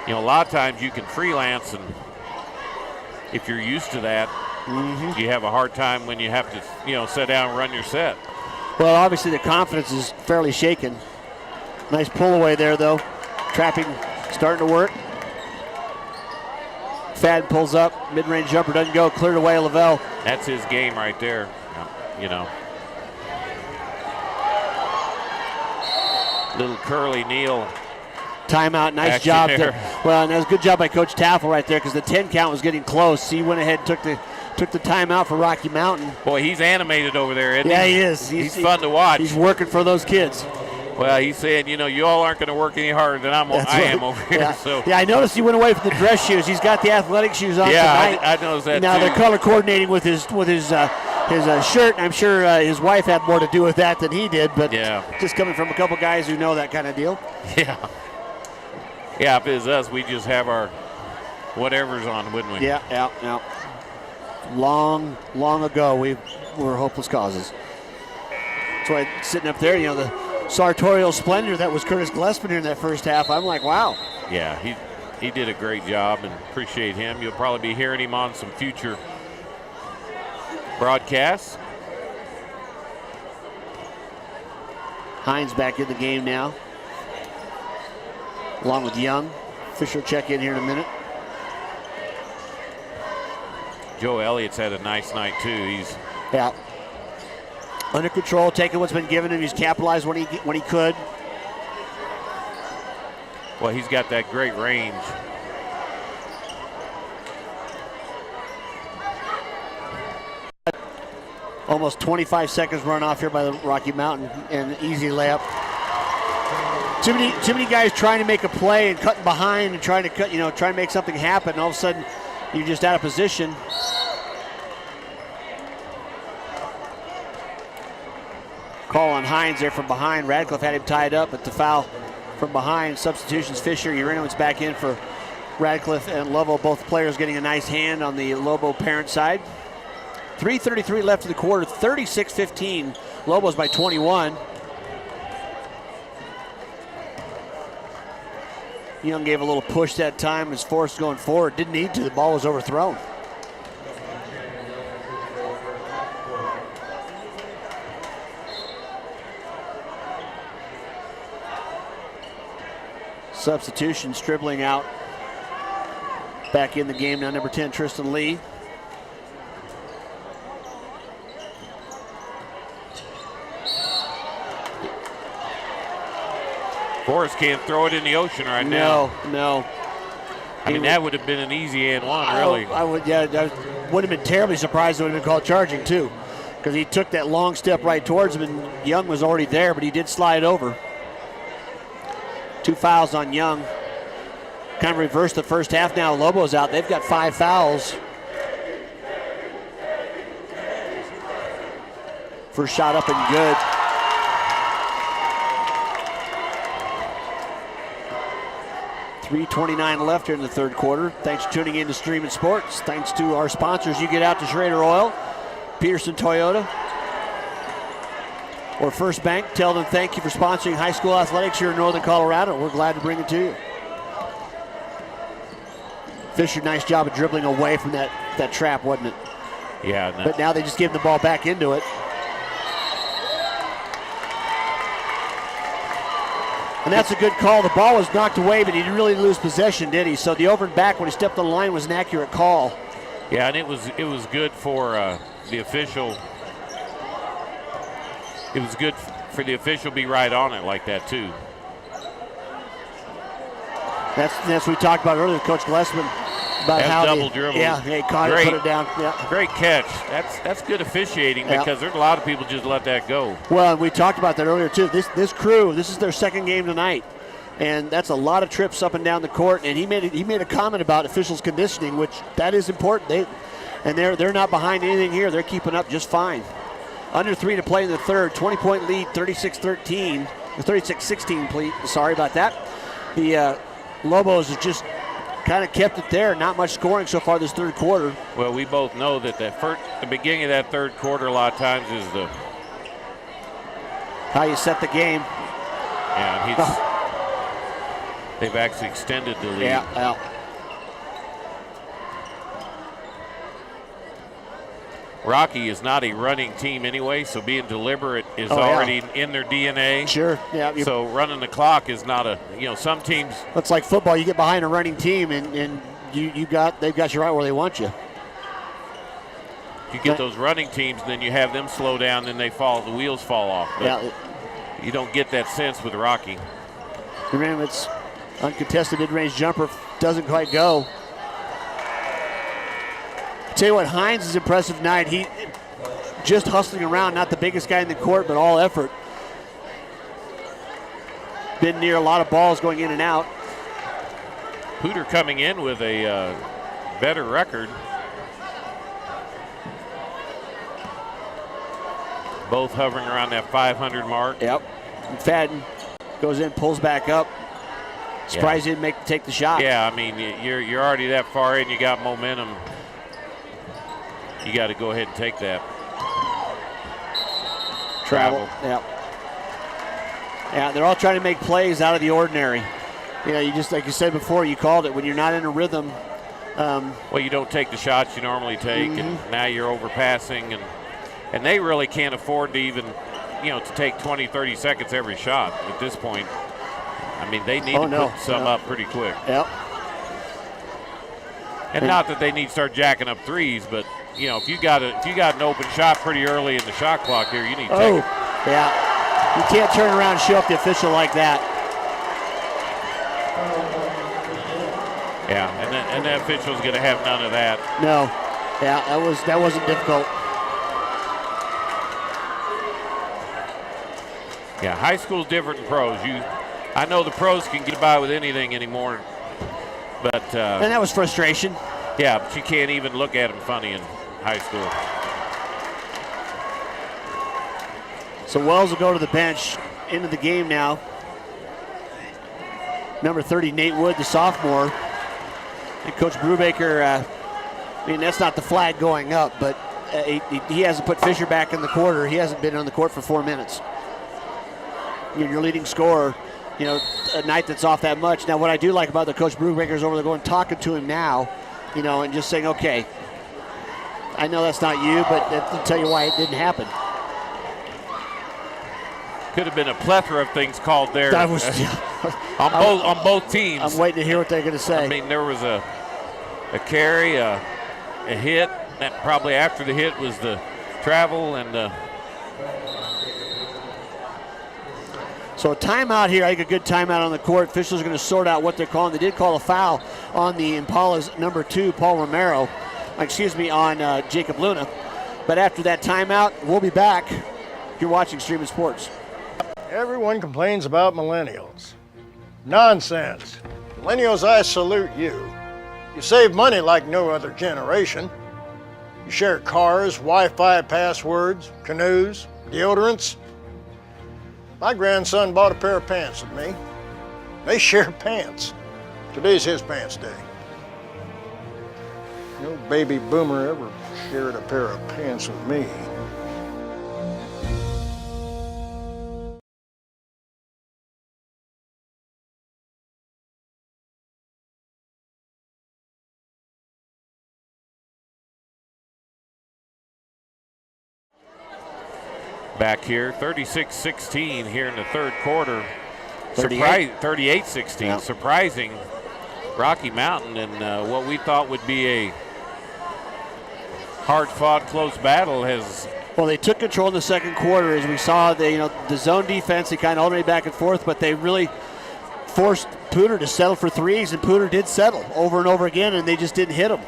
You know, a lot of times you can freelance, and if you're used to that, you have a hard time when you have to, you know, sit down and run your set. Well, obviously the confidence is fairly shaken. Nice pull away there, though. Trapping starting to work. Fadden pulls up. Mid-range jumper doesn't go. Cleared away, Lavelle. That's his game right there, you know. Little curly kneel. Timeout, nice job there. Well, and that was a good job by Coach Taffel right there because the 10 count was getting close. So he went ahead and took the timeout for Rocky Mountain. Boy, he's animated over there, isn't he? Yeah, he is. He's fun to watch. He's working for those kids. Well, he's saying, you know, you all aren't going to work any harder than I am over here. Yeah. So. Yeah, I noticed he went away from the dress shoes. He's got the athletic shoes on tonight. tonight. I noticed that now too. they're color coordinating with his shirt. I'm sure his wife had more to do with that than he did, but just coming from a couple guys who know that kind of deal. Yeah. Yeah, if it's us, we just have our whatever's on, wouldn't we? Yeah. Long ago, we were hopeless causes. That's why sitting up there, you know, the sartorial splendor that was Curtis Glessman here in that first half, I'm like, wow. Yeah, he did a great job, and appreciate him. You'll probably be hearing him on some future broadcasts. Hines back in the game now, along with Young. Fisher check in here in a minute. Joe Elliott's had a nice night too. He's under control, taking what's been given him. He's capitalized when he could. Well, he's got that great range. Almost 25 seconds run off here by the Rocky Mountain, and easy layup. Too many guys trying to make a play and cutting behind and trying to make something happen. And all of a sudden, you're just out of position. Call on Hines there from behind. Radcliffe had him tied up, but the foul from behind. Substitutions, Fisher. Urinowitz back in for Radcliffe and Lobo. Both players getting a nice hand on the Lobo parent side. 3:33 left in the quarter, 36-15. Lobos by 21. Young gave a little push that time, was forced going forward. Didn't need to, the ball was overthrown. Substitutions, dribbling out. Back in the game now, number 10, Tristan Lee. Forrest can't throw it in the ocean right now. No. I mean, that would have been an easy and one, really. I would have been terribly surprised. It would have been called charging too, because he took that long step right towards him, and Young was already there, but he did slide over. 2 fouls on Young. Kind of reversed the first half now. Lobo's out. They've got 5 fouls. First shot up and good. .329 left here in the third quarter. Thanks for tuning in to Streaming Sports. Thanks to our sponsors. You get out to Schrader Oil, Pedersen Toyota, or First Bank. Tell them thank you for sponsoring high school athletics here in Northern Colorado. We're glad to bring it to you. Fisher, nice job of dribbling away from that trap, wasn't it? Yeah. But now they just give him the ball back into it. And that's a good call. The ball was knocked away, but he didn't really lose possession, did he? So the over and back when he stepped on the line was an accurate call. Yeah, and it was good for the official. It was good for the official to be right on it like that too. That's what we talked about earlier, Coach Glessman, about how double dribble. Yeah, he caught it, put it down. Yeah. Great catch. That's good officiating because there's a lot of people just let that go. Well, and we talked about that earlier too. This crew, this is their second game tonight, and that's a lot of trips up and down the court. And he made a comment about officials' conditioning, which that is important. They're not behind anything here. They're keeping up just fine. Under 3 to play in the third. 20-point lead, 36-13, 36-16. Please, sorry about that. The Lobos have just kind of kept it there. Not much scoring so far this third quarter. Well, we both know that the beginning of that third quarter a lot of times is how you set the game. Yeah, They've actually extended the lead. Yeah. Rocky is not a running team anyway, so being deliberate is already in their DNA. Sure, yeah. So running the clock is not a, some teams. It's like football. You get behind a running team, and they've got you right where they want you. You get those running teams, and then you have them slow down, then the wheels fall off. But you don't get that sense with Rocky. Remember, it's uncontested mid-range jumper, doesn't quite go. Tell you what, Hines is impressive tonight. He just hustling around, not the biggest guy in the court, but all effort. Been near a lot of balls going in and out. Poudre coming in with a better record. Both hovering around that 500 mark. Yep. McFadden goes in, pulls back up. Surprised he didn't take the shot. Yeah, I mean, you're already that far in. You got momentum. You got to go ahead and take that. Travel. Yeah, they're all trying to make plays out of the ordinary. You just, like you said before, you called it, when you're not in a rhythm. Well, you don't take the shots you normally take, and now you're overpassing, and they really can't afford to even, to take 20, 30 seconds every shot at this point. I mean, they need to put some up pretty quick. Yep. And not that they need to start jacking up threes, but if you got an open shot pretty early in the shot clock here, you need to take it. Yeah. You can't turn around and show up the official like that. Yeah, and the official's going to have none of that. No. Yeah, that wasn't difficult. Yeah, high school's different than pros. I know the pros can get by with anything anymore, but and that was frustration. Yeah, but you can't even look at them funny in high school. So Wells will go to the bench into the game now. Number 30, Nate Wood, the sophomore. And Coach Brubaker, that's not the flag going up, but he hasn't put Fisher back in the quarter. He hasn't been on the court for 4 minutes. Your leading scorer, a night that's off that much. Now, what I do like about the Coach Brubaker is over there going talking to him now, and just saying, okay, I know that's not you, but I'll tell you why it didn't happen. Could have been a plethora of things called there. That was on both teams. I'm waiting to hear what they're going to say. I mean, there was a carry, a hit. That probably after the hit was the travel and. So a timeout here, I think a good timeout on the court. Officials are going to sort out what they're calling. They did call a foul on the Impala's number 2, Paul Romero. On Jacob Luna. But after that timeout, we'll be back. You're watching Streaming Sports. Everyone complains about millennials. Nonsense. Millennials, I salute you. You save money like no other generation. You share cars, Wi-Fi passwords, canoes, deodorants. My grandson bought a pair of pants with me. They share pants. Today's his pants day. No baby boomer ever shared a pair of pants with me. Back here, 36-16 here in the third quarter. 38-16, yeah. Surprising Rocky Mountain, and what we thought would be a hard-fought, close battle has. Well, they took control in the second quarter, as we saw. The zone defense, they kind of alternated back and forth, but they really forced Poudre to settle for threes, and Poudre did settle over and over again, and they just didn't hit them.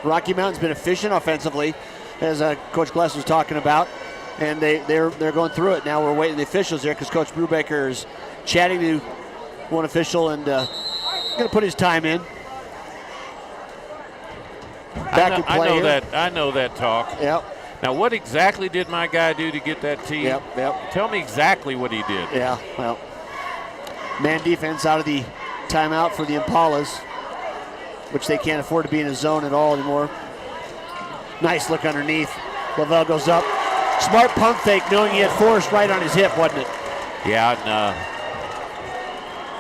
Rocky Mountain's been efficient offensively, as Coach Glass was talking about. And they're going through it. Now we're waiting the officials there because Coach Brubaker is chatting to one official and going to put his time in. I know that talk. Yep. Now, what exactly did my guy do to get that tee? Yep. Tell me exactly what he did. Yeah, well, man defense out of the timeout for the Impalas, which they can't afford to be in a zone at all anymore. Nice look underneath. Lavelle goes up. Smart pump fake, knowing he had Forrest right on his hip, wasn't it? Yeah,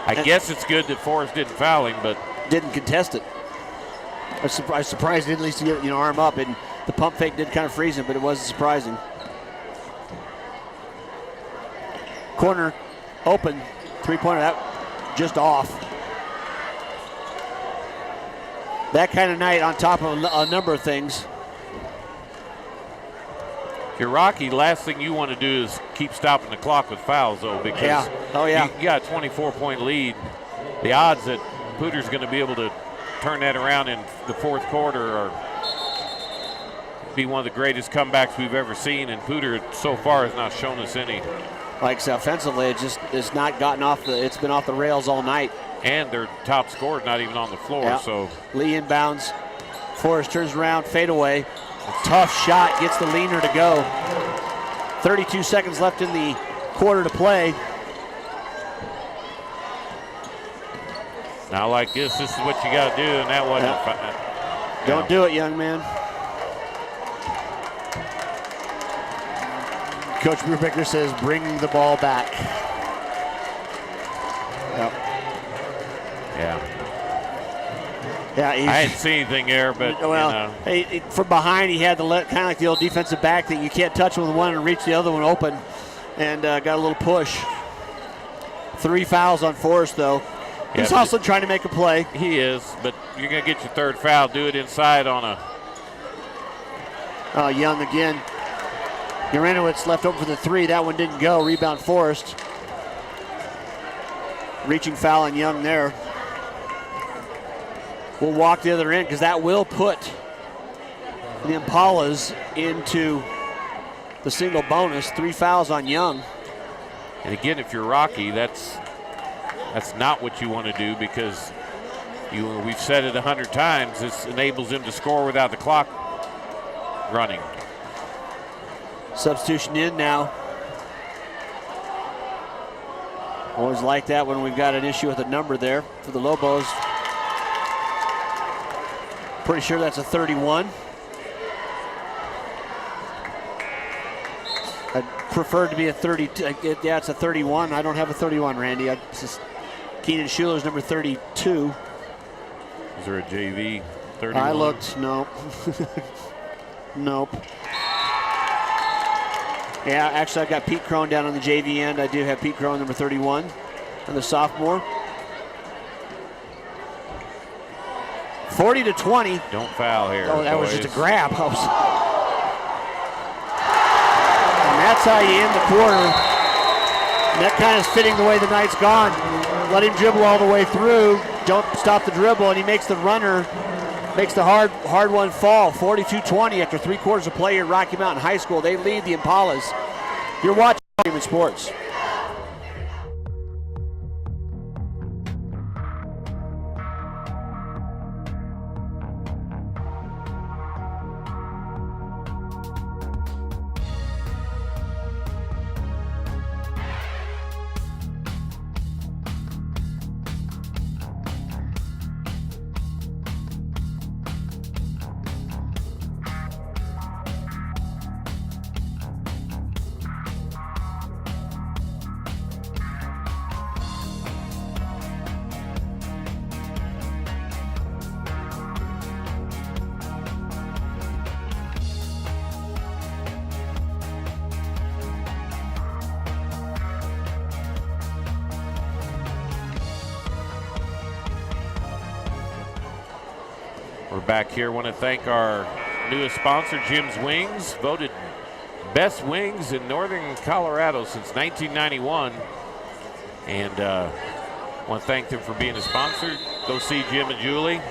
and I guess it's good that Forrest didn't foul him, but didn't contest it. I was surprised he didn't at least get arm up, and the pump fake did kind of freeze him, but it wasn't surprising. Corner open, three-pointer, that just off. That kind of night on top of a number of things. If you're Rocky, last thing you want to do is keep stopping the clock with fouls, though, because you got a 24-point lead. The odds that Poudre's going to be able to turn that around in the fourth quarter are be one of the greatest comebacks we've ever seen, and Poudre so far has not shown us any. Like offensively, it's not gotten off it's been off the rails all night. And their top scorer not even on the floor. So Lee inbounds. Forrest turns around, fade away. Tough shot, gets the leaner to go. 32 seconds left in the quarter to play. Now like this is what you got to do, and that wasn't. Don't do it, young man. Coach Brubaker says, bring the ball back. Yeah, I didn't see anything there, but from behind he had to let kind of like the old defensive back that you can't touch with one and reach the other one open, and got a little push. 3 fouls on Forrest though. He's also trying to make a play. He is, but you're gonna get your third foul. Do it inside on a. Young again. Urinowitz left open for the three. That one didn't go. Rebound Forrest. Reaching foul on Young there. We'll walk the other end because that will put the Impalas into the single bonus. 3 fouls on Young. And again, if you're Rocky, that's not what you want to do, because we've said it 100 times. This enables him to score without the clock running. Substitution in now. Always like that when we've got an issue with a number there for the Lobos. Pretty sure that's a 31. I'd prefer it to be a 32. Yeah, it's a 31. I don't have a 31, Randy. Keenan Schuler's number 32. Is there a JV 31? I looked, no. Nope. Yeah, actually I've got Pete Crone down on the JV end. I do have Pete Crone, number 31, and the sophomore. 40-20. Don't foul here. Oh, that boys. was just a grab. And that's how you end the quarter. And that kind of is fitting the way the night's gone. Let him dribble all the way through. Don't stop the dribble, and he makes the runner, makes the hard one fall. 42-20 after 3 quarters of play here at Rocky Mountain High School. They lead the Impalas. You're watching Human Sports. We're back here. Want to thank our newest sponsor, Jim's Wings, voted best wings in Northern Colorado since 1991. And want to thank them for being a sponsor. Go see Jim and Julie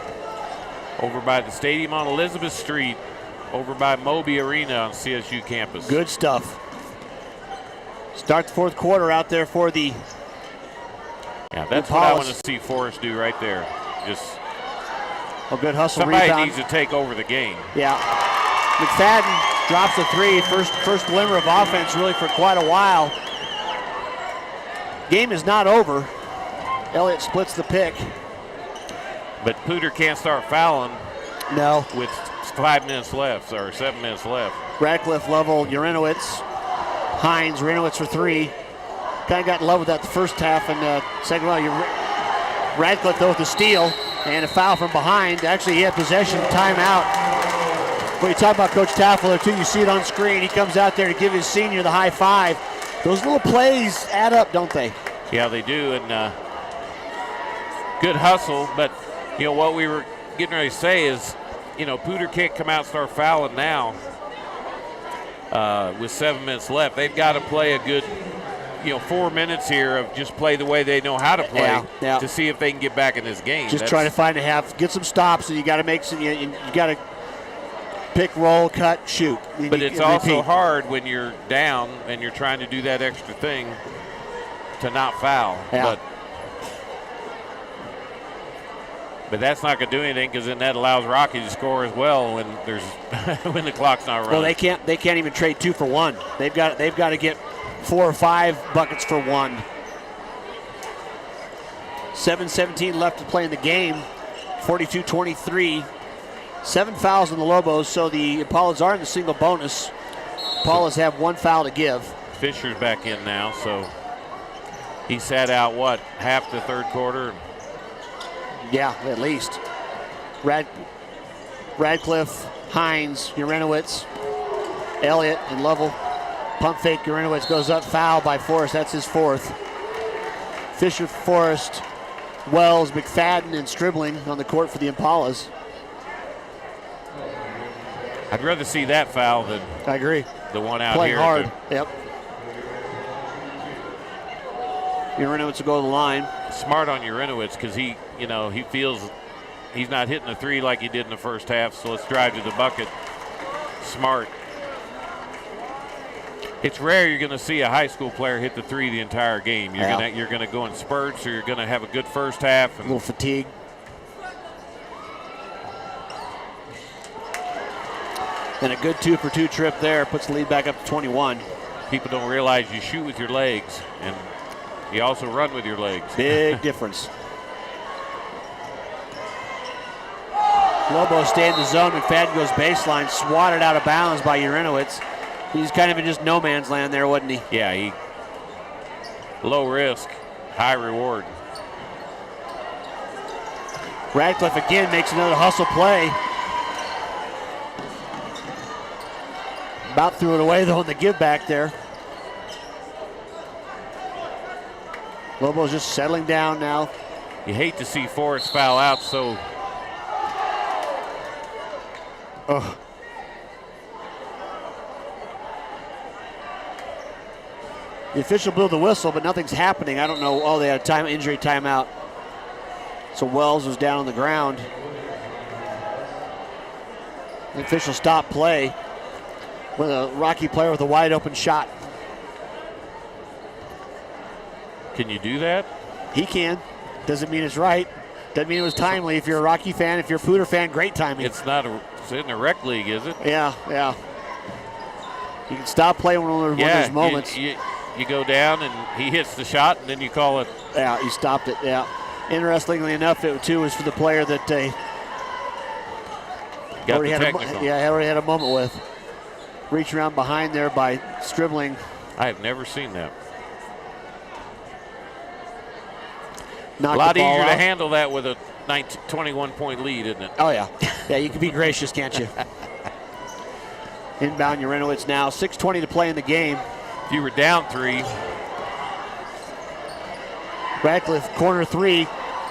over by the stadium on Elizabeth Street, over by Moby Arena on CSU campus. Good stuff. Start the fourth quarter out there for the that's what I want to see Forrest do right there. Just a good hustle somebody rebound. Needs to take over the game. Yeah. McFadden drops the three. First glimmer of offense really for quite a while. Game is not over. Elliott splits the pick. But Poudre can't start fouling. No. With 5 minutes left or 7 minutes left. Radcliffe level, Urinowitz. Hines, Urinowitz for 3. Kind of got in love with that the first half, and second round, Radcliffe, though, with the steal and a foul from behind. Actually, he had possession, timeout. When you talk about Coach Taffler, too, you see it on screen. He comes out there to give his senior the high five. Those little plays add up, don't they? Yeah, they do, and good hustle. But, what we were getting ready to say is, Poudre can't come out and start fouling now with 7 minutes left. They've got to play a good, 4 minutes here of just play the way they know how to play to see if they can get back in this game. Just trying to get some stops, and you got to make some. You got to pick, roll, cut, shoot. But it's also hard when you're down and you're trying to do that extra thing to not foul. Yeah. But that's not going to do anything, because then that allows Rocky to score as well when there's when the clock's not running. Well, they can't even trade 2 for 1. They've got to get 4 or 5 buckets for 1. 7:17 left to play in the game. 42-23. 7 fouls on the Lobos, so the Apollos are in the single bonus. Apollos have 1 foul to give. Fisher's back in now, so he sat out, half the third quarter? Yeah, at least. Radcliffe, Hines, Urinowitz, Elliott, and Lovell. Pump fake, Urinowitz goes up, foul by Forrest. That's his 4th. Fisher, Forrest, Wells, McFadden, and Stribling on the court for the Impalas. I'd rather see that foul than I agree. The one out Playing here. Hard. Yep. Urinowitz will go to the line. Smart on Urinowitz, because he feels he's not hitting the 3 like he did in the first half, so let's drive to the bucket. Smart. It's rare you're going to see a high school player hit the 3 the entire game. You're going to go in spurts, or you're going to have a good first half. A little fatigue. And a good 2 for 2 trip there puts the lead back up to 21. People don't realize you shoot with your legs, and you also run with your legs. Big difference. Lobo stay in the zone. McFadden goes baseline, swatted out of bounds by Urinowitz. He's kind of in just no man's land there, wasn't he? Yeah, low risk, high reward. Radcliffe again makes another hustle play. About threw it away though in the give back there. Lobo's just settling down now. You hate to see Forrest foul out, so. Oh. The official blew the whistle, but nothing's happening. I don't know. Oh, they had a injury timeout. So Wells was down on the ground. The official stopped play with a Rocky player with a wide open shot. Can you do that? He can. Doesn't mean it's right. Doesn't mean it was timely. If you're a Rocky fan, if you're a Poudre fan, great timing. It's in a rec league, is it? Yeah. You can stop playing one of those moments. You go down and he hits the shot, and then you call it. Yeah, he stopped it. Yeah. Interestingly enough, it too was for the player that already had a moment with. Reach around behind there by Stribling. I have never seen that. Knocked a lot easier out. to handle that with a 21-point lead, isn't it? Oh, yeah. Yeah, you can be gracious, can't you? Inbound Urinowitz now. 6:20 to play in the game. If you were down 3. Radcliffe, corner 3,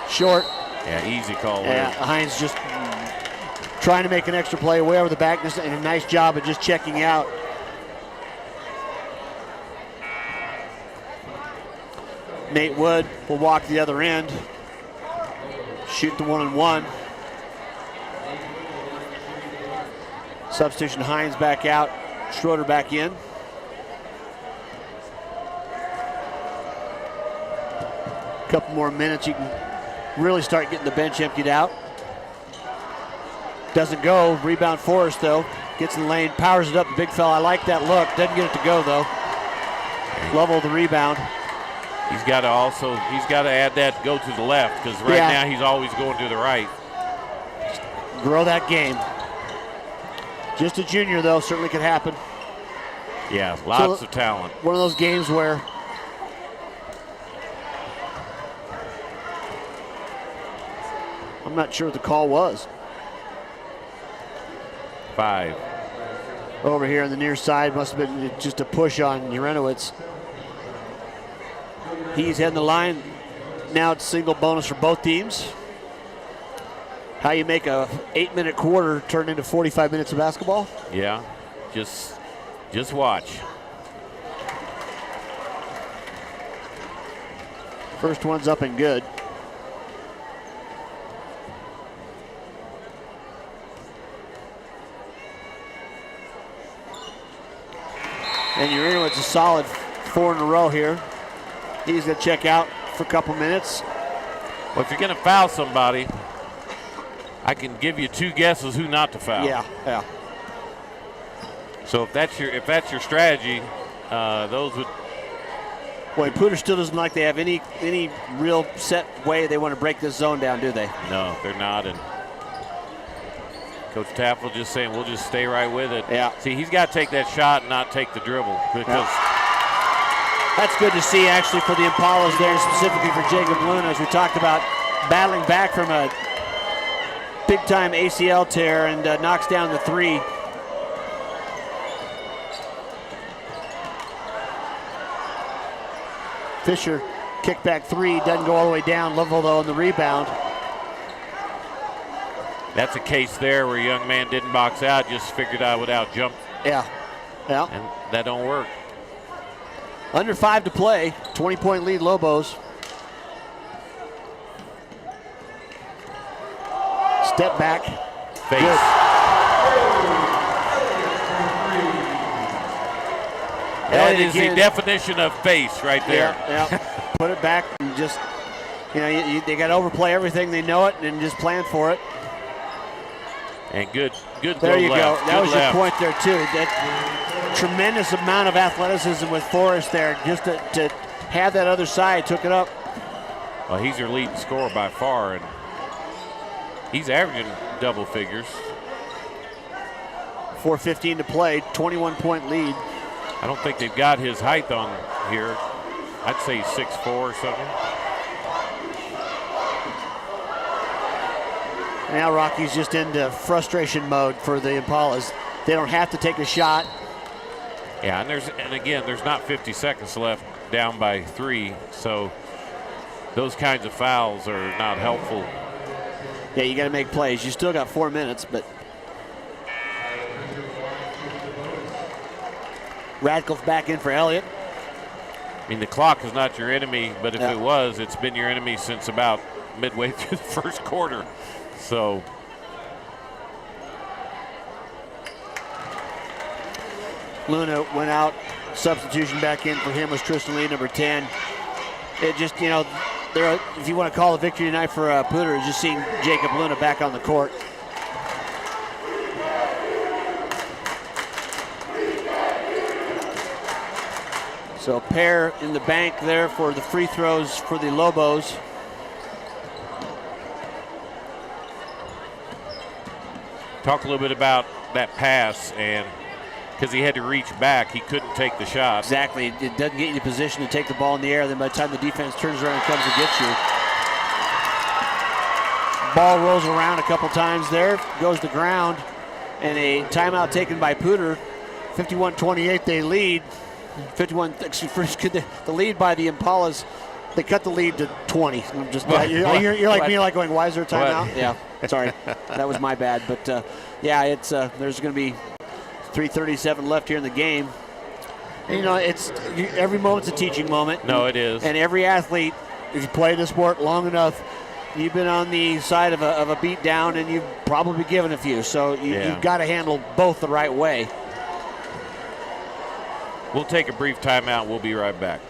short. Yeah, easy call. Yeah, Hines just trying to make an extra play way over the back, and a nice job of just checking out. Nate Wood will walk the other end. Shoot the 1-on-1. Substitution Hines back out. Schrader back in. A couple more minutes, you can really start getting the bench emptied out. Doesn't go. Rebound Forrest, though. Gets in the lane, powers it up. The big fella. I like that look. Doesn't get it to go, though. Level the rebound. He's got to add that go to the left, because now he's always going to the right. Grow that game. Just a junior, though, certainly could happen. Yeah, lots of talent. One of those games where not sure what the call was. 5. Over here on the near side, must have been just a push on Urenowitz. He's heading the line. Now it's single bonus for both teams. How you make a 8-minute quarter turn into 45 minutes of basketball? Yeah, just watch. First one's up and good. And Urenowitz a solid 4 in a row here. He's going to check out for a couple minutes. Well, if you're going to foul somebody, I can give you 2 guesses who not to foul. Yeah. So if that's your strategy, those would. Boy, Poudre still doesn't like they have any real set way they want to break this zone down, do they? No, they're not. And Coach Taffel just saying we'll just stay right with it. Yeah. See, he's got to take that shot and not take the dribble because. That's good to see, actually, for the Impalas there, specifically for Jacob Luna, as we talked about battling back from a big-time ACL tear and knocks down the 3. Fisher, kickback 3, doesn't go all the way down. Lovell, though, on the rebound. That's a case there where a young man didn't box out, just figured I would out-jump. Yeah. And that don't work. Under 5 to play, 20-point lead Lobos. Step back. Face. Good. That is the definition of face right there. Yeah. Put it back and just, they got to overplay everything. They know it and just plan for it. And good there you left. go. That was your point there, too. That tremendous amount of athleticism with Forrest there. Just to have that other side, took it up. Well, he's their leading scorer by far, and he's averaging double figures. 4:15 to play, 21-point lead. I don't think they've got his height on here. I'd say 6'4" or something. Now Rocky's just into frustration mode for the Impalas. They don't have to take a shot. Yeah, and again, there's not 50 seconds left down by 3, so those kinds of fouls are not helpful. Yeah, you got to make plays. You still got 4 minutes, but Radcliffe back in for Elliott. I mean, the clock is not your enemy, but if it was, it's been your enemy since about midway through the first quarter. So Luna went out, substitution back in for him was Tristan Lee, number 10. It just, if you want to call a victory tonight for Poudre, just seeing Jacob Luna back on the court. So a pair in the bank there for the free throws for the Lobos. Talk a little bit about that pass, and because he had to reach back, he couldn't take the shot. Exactly. It doesn't get you in position to take the ball in the air. Then by the time the defense turns around and comes to get you. Ball rolls around a couple times there, goes to ground, and a timeout taken by Poudre. 51-28 they lead. The lead by the Impalas. They cut the lead to 20. You're like me, like going, why is there a timeout? What? Yeah, sorry. That was my bad. But, it's there's going to be 3:37 left here in the game. And, it's every moment's a teaching moment. No, it is. And every athlete, if you play the sport long enough, you've been on the side of a beat down, and you've probably given a few. So you've got to handle both the right way. We'll take a brief timeout. We'll be right back.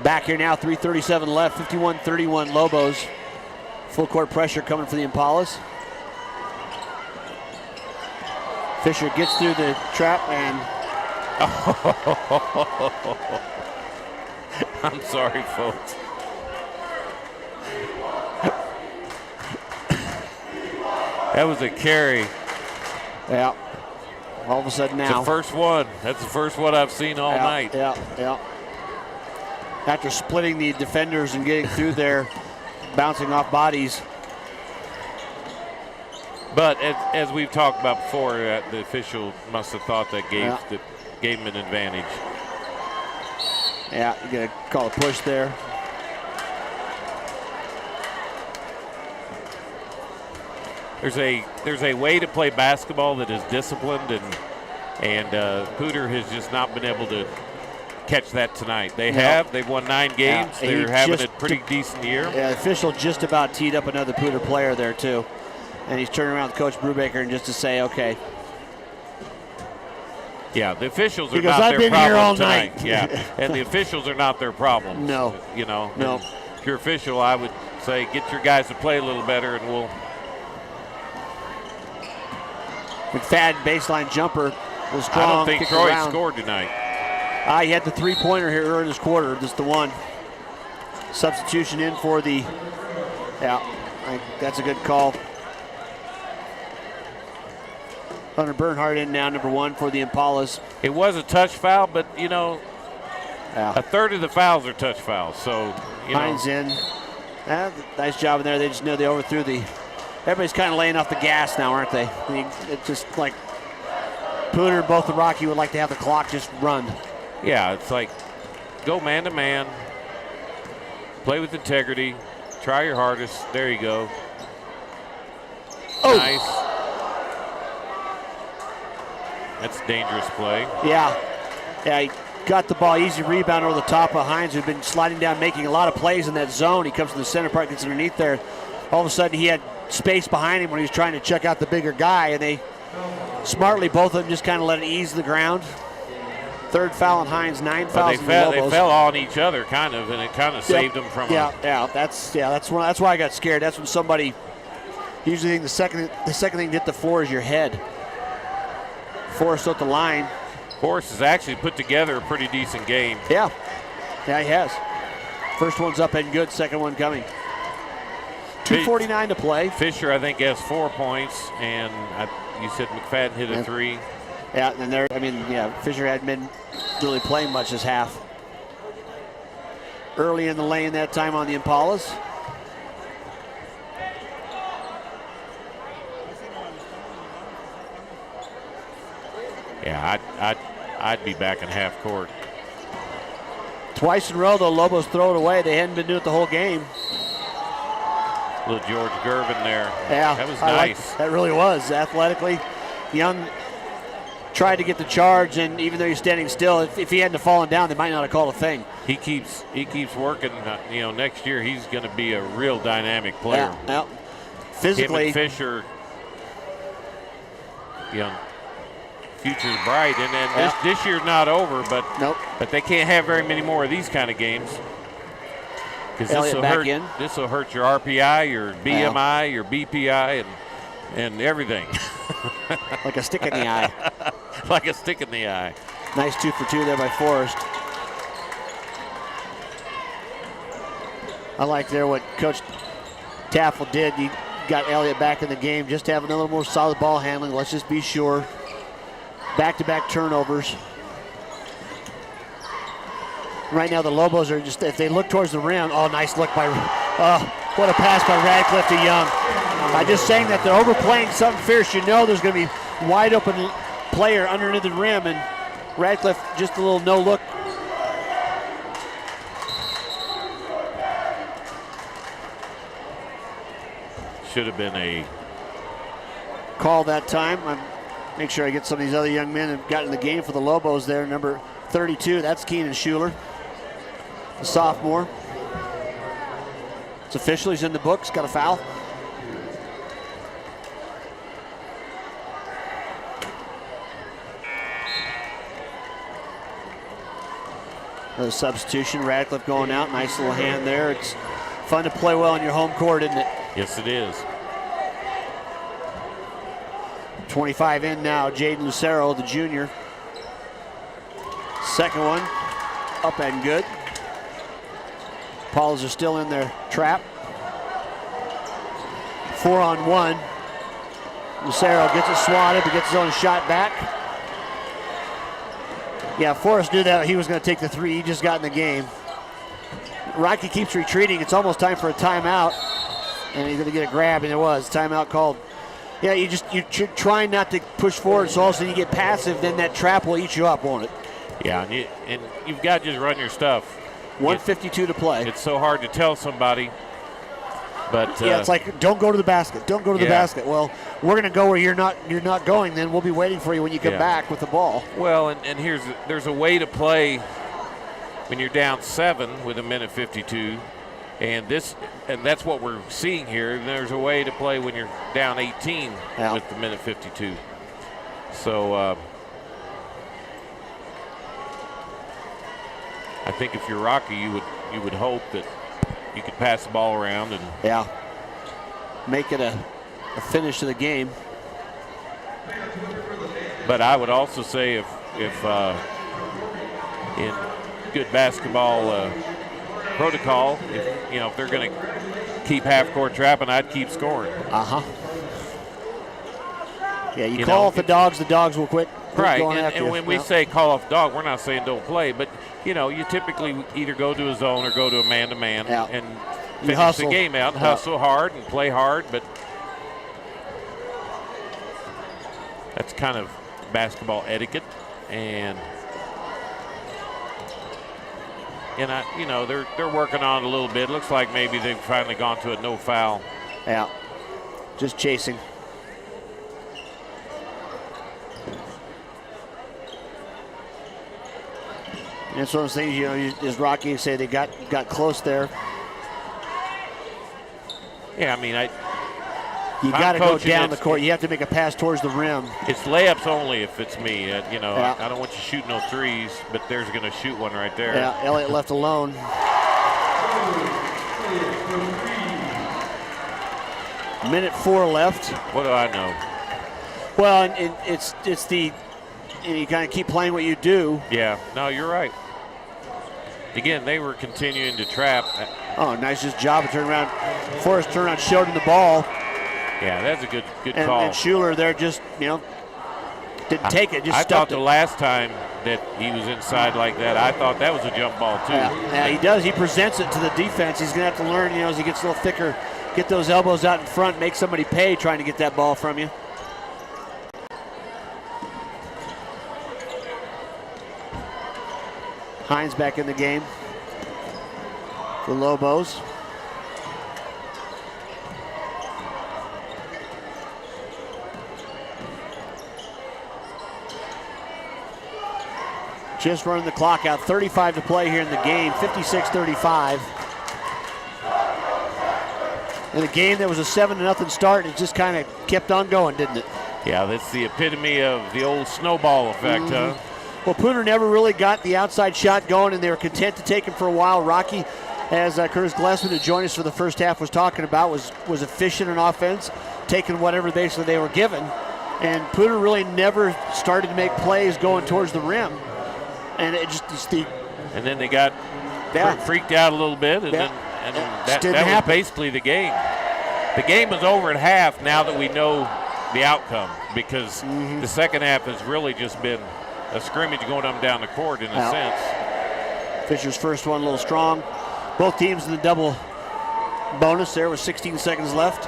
Back here now, 3:37 left, 51-31 Lobos. Full court pressure coming for the Impalas. Fisher gets through the trap and... I'm sorry, folks. That was a carry. Yeah. All of a sudden now. It's the first one. That's the first one I've seen all night. Yeah. After splitting the defenders and getting through there, bouncing off bodies. But as we've talked about before, the official must have thought that gave him an advantage. Yeah, you got to call a push there. There's a way to play basketball that is disciplined, and Poudre has just not been able to catch that tonight. They've won 9 games. Yeah, They're having a pretty decent year. Yeah, the official just about teed up another Poudre player there too, and he's turning around to Coach Brubaker and just to say, okay. Yeah, the officials are because not I've their been here all problem tonight. night. Yeah, and the officials are not their problem. No. You know. No. If you're official, I would say get your guys to play a little better, and we'll. McFadden baseline jumper was strong. I don't think Troy scored tonight. He had the three-pointer here early in this quarter, just the one. Substitution in for the, that's a good call. Hunter Bernhardt in now, number 1 for the Impalas. It was a touch foul, but, a third of the fouls are touch fouls. So, Hines in. Nice job in there. They just know they overthrew the. Everybody's kind of laying off the gas now, aren't they? It's just like Poudre and both the Rocky would like to have the clock just run. Yeah, it's like go man to man, play with integrity, try your hardest. There you go. Oh. Nice. That's a dangerous play. Yeah, he got the ball, easy rebound over the top of Hines, who'd been sliding down, making a lot of plays in that zone. He comes to the center part, gets underneath there. All of a sudden, he had space behind him when he was trying to check out the bigger guy, and they smartly, both of them just kind of let it ease the ground. 3rd foul on Hines, 9 fouls on the Lobos. They fell on each other, kind of, and it kind of saved them from. That's why I got scared. That's when somebody usually think the second thing to hit the floor is your head. Forrest at the line. Forrest has actually put together a pretty decent game. Yeah, he has. First one's up and good. Second one coming. 2:49 to play. Fisher, I think, has 4 points, and you said McFadden hit a 3. Yeah, and Fisher hadn't been really playing much this half. Early in the lane that time on the Impalas. Yeah, I'd be back in half court. Twice in a row, though, Lobos throw it away. They hadn't been doing it the whole game. Little George Gervin there. Yeah, that was nice. That really was. Athletically, Young tried to get the charge, and even though he's standing still, if he hadn't fallen down, they might not have called a thing. He keeps working. Next year he's going to be a real dynamic player. Yeah. Physically, him and Fisher, Young. Future's bright, and this year's not over, but but they can't have very many more of these kind of games. Because this will hurt your RPI, your BMI, your BPI, and everything. Like a stick in the eye. Like a stick in the eye. Nice 2 for 2 there by Forrest. I like there what Coach Taffel did. He got Elliott back in the game, just having a little more solid ball handling. Let's just be sure. Back-to-back turnovers. Right now the Lobos are just, if they look towards the rim, nice look by, what a pass by Radcliffe to Young. I'm just saying that they're overplaying something fierce. There's going to be wide open player underneath the rim, and Radcliffe just a little no look. Should have been a call that time. Make sure I get some of these other young men who've gotten in the game for the Lobos there. Number 32, that's Keenan Schuler, the sophomore. It's official, he's in the books, got a foul. The substitution, Radcliffe going out. Nice little hand there. It's fun to play well on your home court, isn't it? Yes, it is. 25 in now, Jaden Lucero, the junior. Second one, up and good. Pauls are still in their trap. 4-on-1. Lucero gets it swatted, but gets his own shot back. Yeah, Forrest knew that he was going to take the three. He just got in the game. Rocky keeps retreating. It's almost time for a timeout. And he's going to get a grab, and it was. Timeout called. Yeah, you're trying not to push forward, so all of a sudden you get passive, then that trap will eat you up, won't it? Yeah, and you've got to just run your stuff. 1:52 to play. It's so hard to tell somebody. But yeah, it's like, don't go to the basket. Don't go to the basket. Well, we're going to go where you're not going. Then we'll be waiting for you when you come back with the ball. Well, and there's a way to play when you're down 7 with 1:52, and that's what we're seeing here. And there's a way to play when you're down 18 with the 1:52. So I think if you're Rocky, you would hope that you could pass the ball around and make it a finish to the game. But I would also say if in good basketball protocol, if they're going to keep half-court trapping, I'd keep scoring. Yeah, you call off the dogs will quit. Right, and when we say call off dog, we're not saying don't play, but you typically either go to a zone or go to a man-to-man and finish the game out, hustle hard and play hard, but that's kind of basketball etiquette, and they're working on it a little bit. Looks like maybe they've finally gone to a no foul. Yeah, just chasing. And it's one of those things, as Rocky said, they got close there. Yeah, I mean, you got to go down the court. You have to make a pass towards the rim. It's layups only if it's me. I don't want you shooting no threes, but there's going to shoot one right there. Yeah, Elliott left alone. Minute 4 left. What do I know? Well, and it's you kind of keep playing what you do. Yeah, no, you're right. Again, they were continuing to trap. Oh, nice job of turn around. Forrest turned around, showed him the ball. Yeah, that's a good call. And Schuler there just, didn't take it, just I stuffed thought it. the last time that he was inside like that, I thought that was a jump ball too. Yeah, he does. He presents it to the defense. He's going to have to learn, as he gets a little thicker, get those elbows out in front, make somebody pay trying to get that ball from you. Hines back in the game for Lobos. Just running the clock out. 35 to play here in the game. 56-35. In a game that was a 7-0 start, it just kind of kept on going, didn't it? Yeah, that's the epitome of the old snowball effect, huh? Well, Poudre never really got the outside shot going, and they were content to take him for a while. Rocky, as Curtis Glessman, who joined us for the first half, was talking about, was efficient in offense, taking whatever basically they were given. And Poudre really never started to make plays going towards the rim. And it just and then they got freaked out a little bit, and that was basically the game. The game was over at half now that we know the outcome, because the second half has really just been a scrimmage going up and down the court in a sense. Fisher's first one a little strong. Both teams in the double bonus there with 16 seconds left.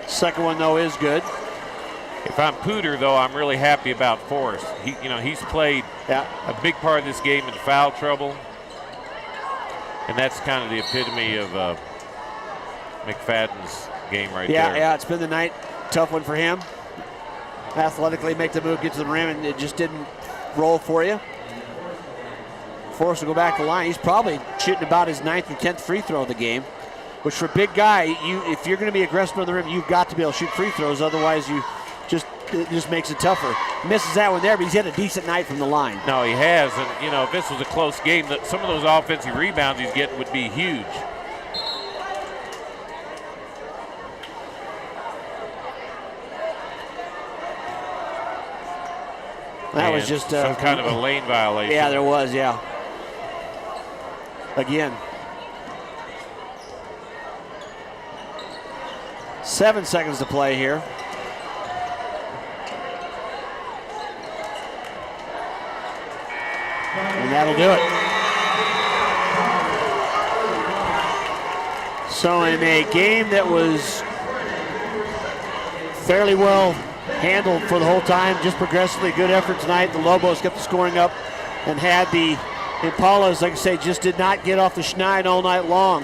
Second one, though, is good. If I'm Poudre, though, I'm really happy about Forrest. He's played a big part of this game in foul trouble, and that's kind of the epitome of McFadden's game right there. Yeah, it's been the night. Tough one for him. Athletically make the move, get to the rim, and it just didn't roll for you. Forrest will go back to the line. He's probably shooting about his 9th and 10th free throw of the game, which for a big guy, if you're going to be aggressive on the rim, you've got to be able to shoot free throws. Otherwise, it just makes it tougher. misses that one there, but he's had a decent night from the line. No, he has, and you know, if this was a close game, some of those offensive rebounds he's getting would be huge. That was just some kind of a lane violation. Yeah, there was, yeah. Again. 7 seconds to play here. And that'll do it. So in a game that was fairly well handled for the whole time, just progressively good effort tonight. The Lobos kept the scoring up and had the Impalas, like I say, just did not get off the schneid all night long.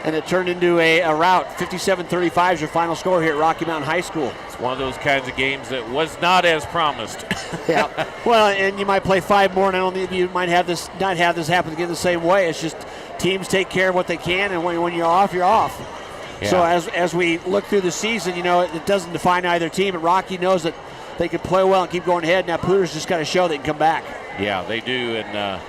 And it turned into a rout. 57-35 is your final score here at Rocky Mountain High School. It's one of those kinds of games that was not as promised. Yeah. Well, and you might play 5 more, and I don't think you might have this not have this happen again the same way. It's just teams take care of what they can, and when you're off, you're off. Yeah. So as we look through the season, you know, it doesn't define either team, but Rocky knows that they can play well and keep going ahead. Now Poudre's just got to show they can come back. Yeah, they do, and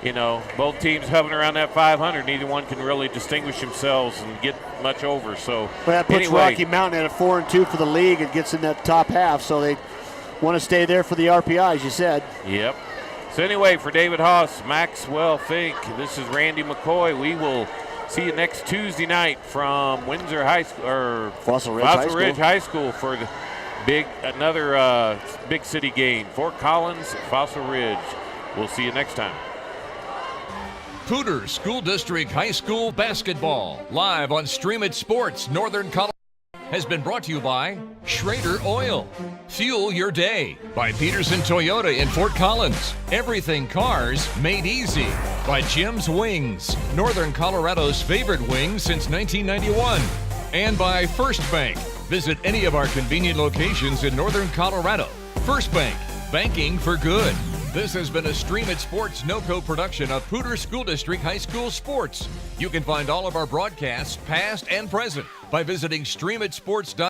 you know, both teams hovering around that 500. Neither one can really distinguish themselves and get much over. So well, that puts Rocky Mountain at a 4-2 for the league and gets in that top half. So they want to stay there for the RPI, as you said. Yep. So anyway, for David Haase, Maxwell Fink, this is Randy McCoy. We will see you next Tuesday night from Windsor High School or Fossil Ridge High School for the another big city game. Fort Collins, Fossil Ridge. We'll see you next time. Poudre School District High School Basketball, live on Stream It Sports Northern Colorado, has been brought to you by Schrader Oil. Fuel your day. By Pedersen Toyota in Fort Collins. Everything cars made easy. By Jim's Wings, Northern Colorado's favorite wings since 1991. And by First Bank. Visit any of our convenient locations in Northern Colorado. First Bank, banking for good. This has been a Stream It Sports NoCo production of Poudre School District High School Sports. You can find all of our broadcasts, past and present, by visiting streamitsports.com.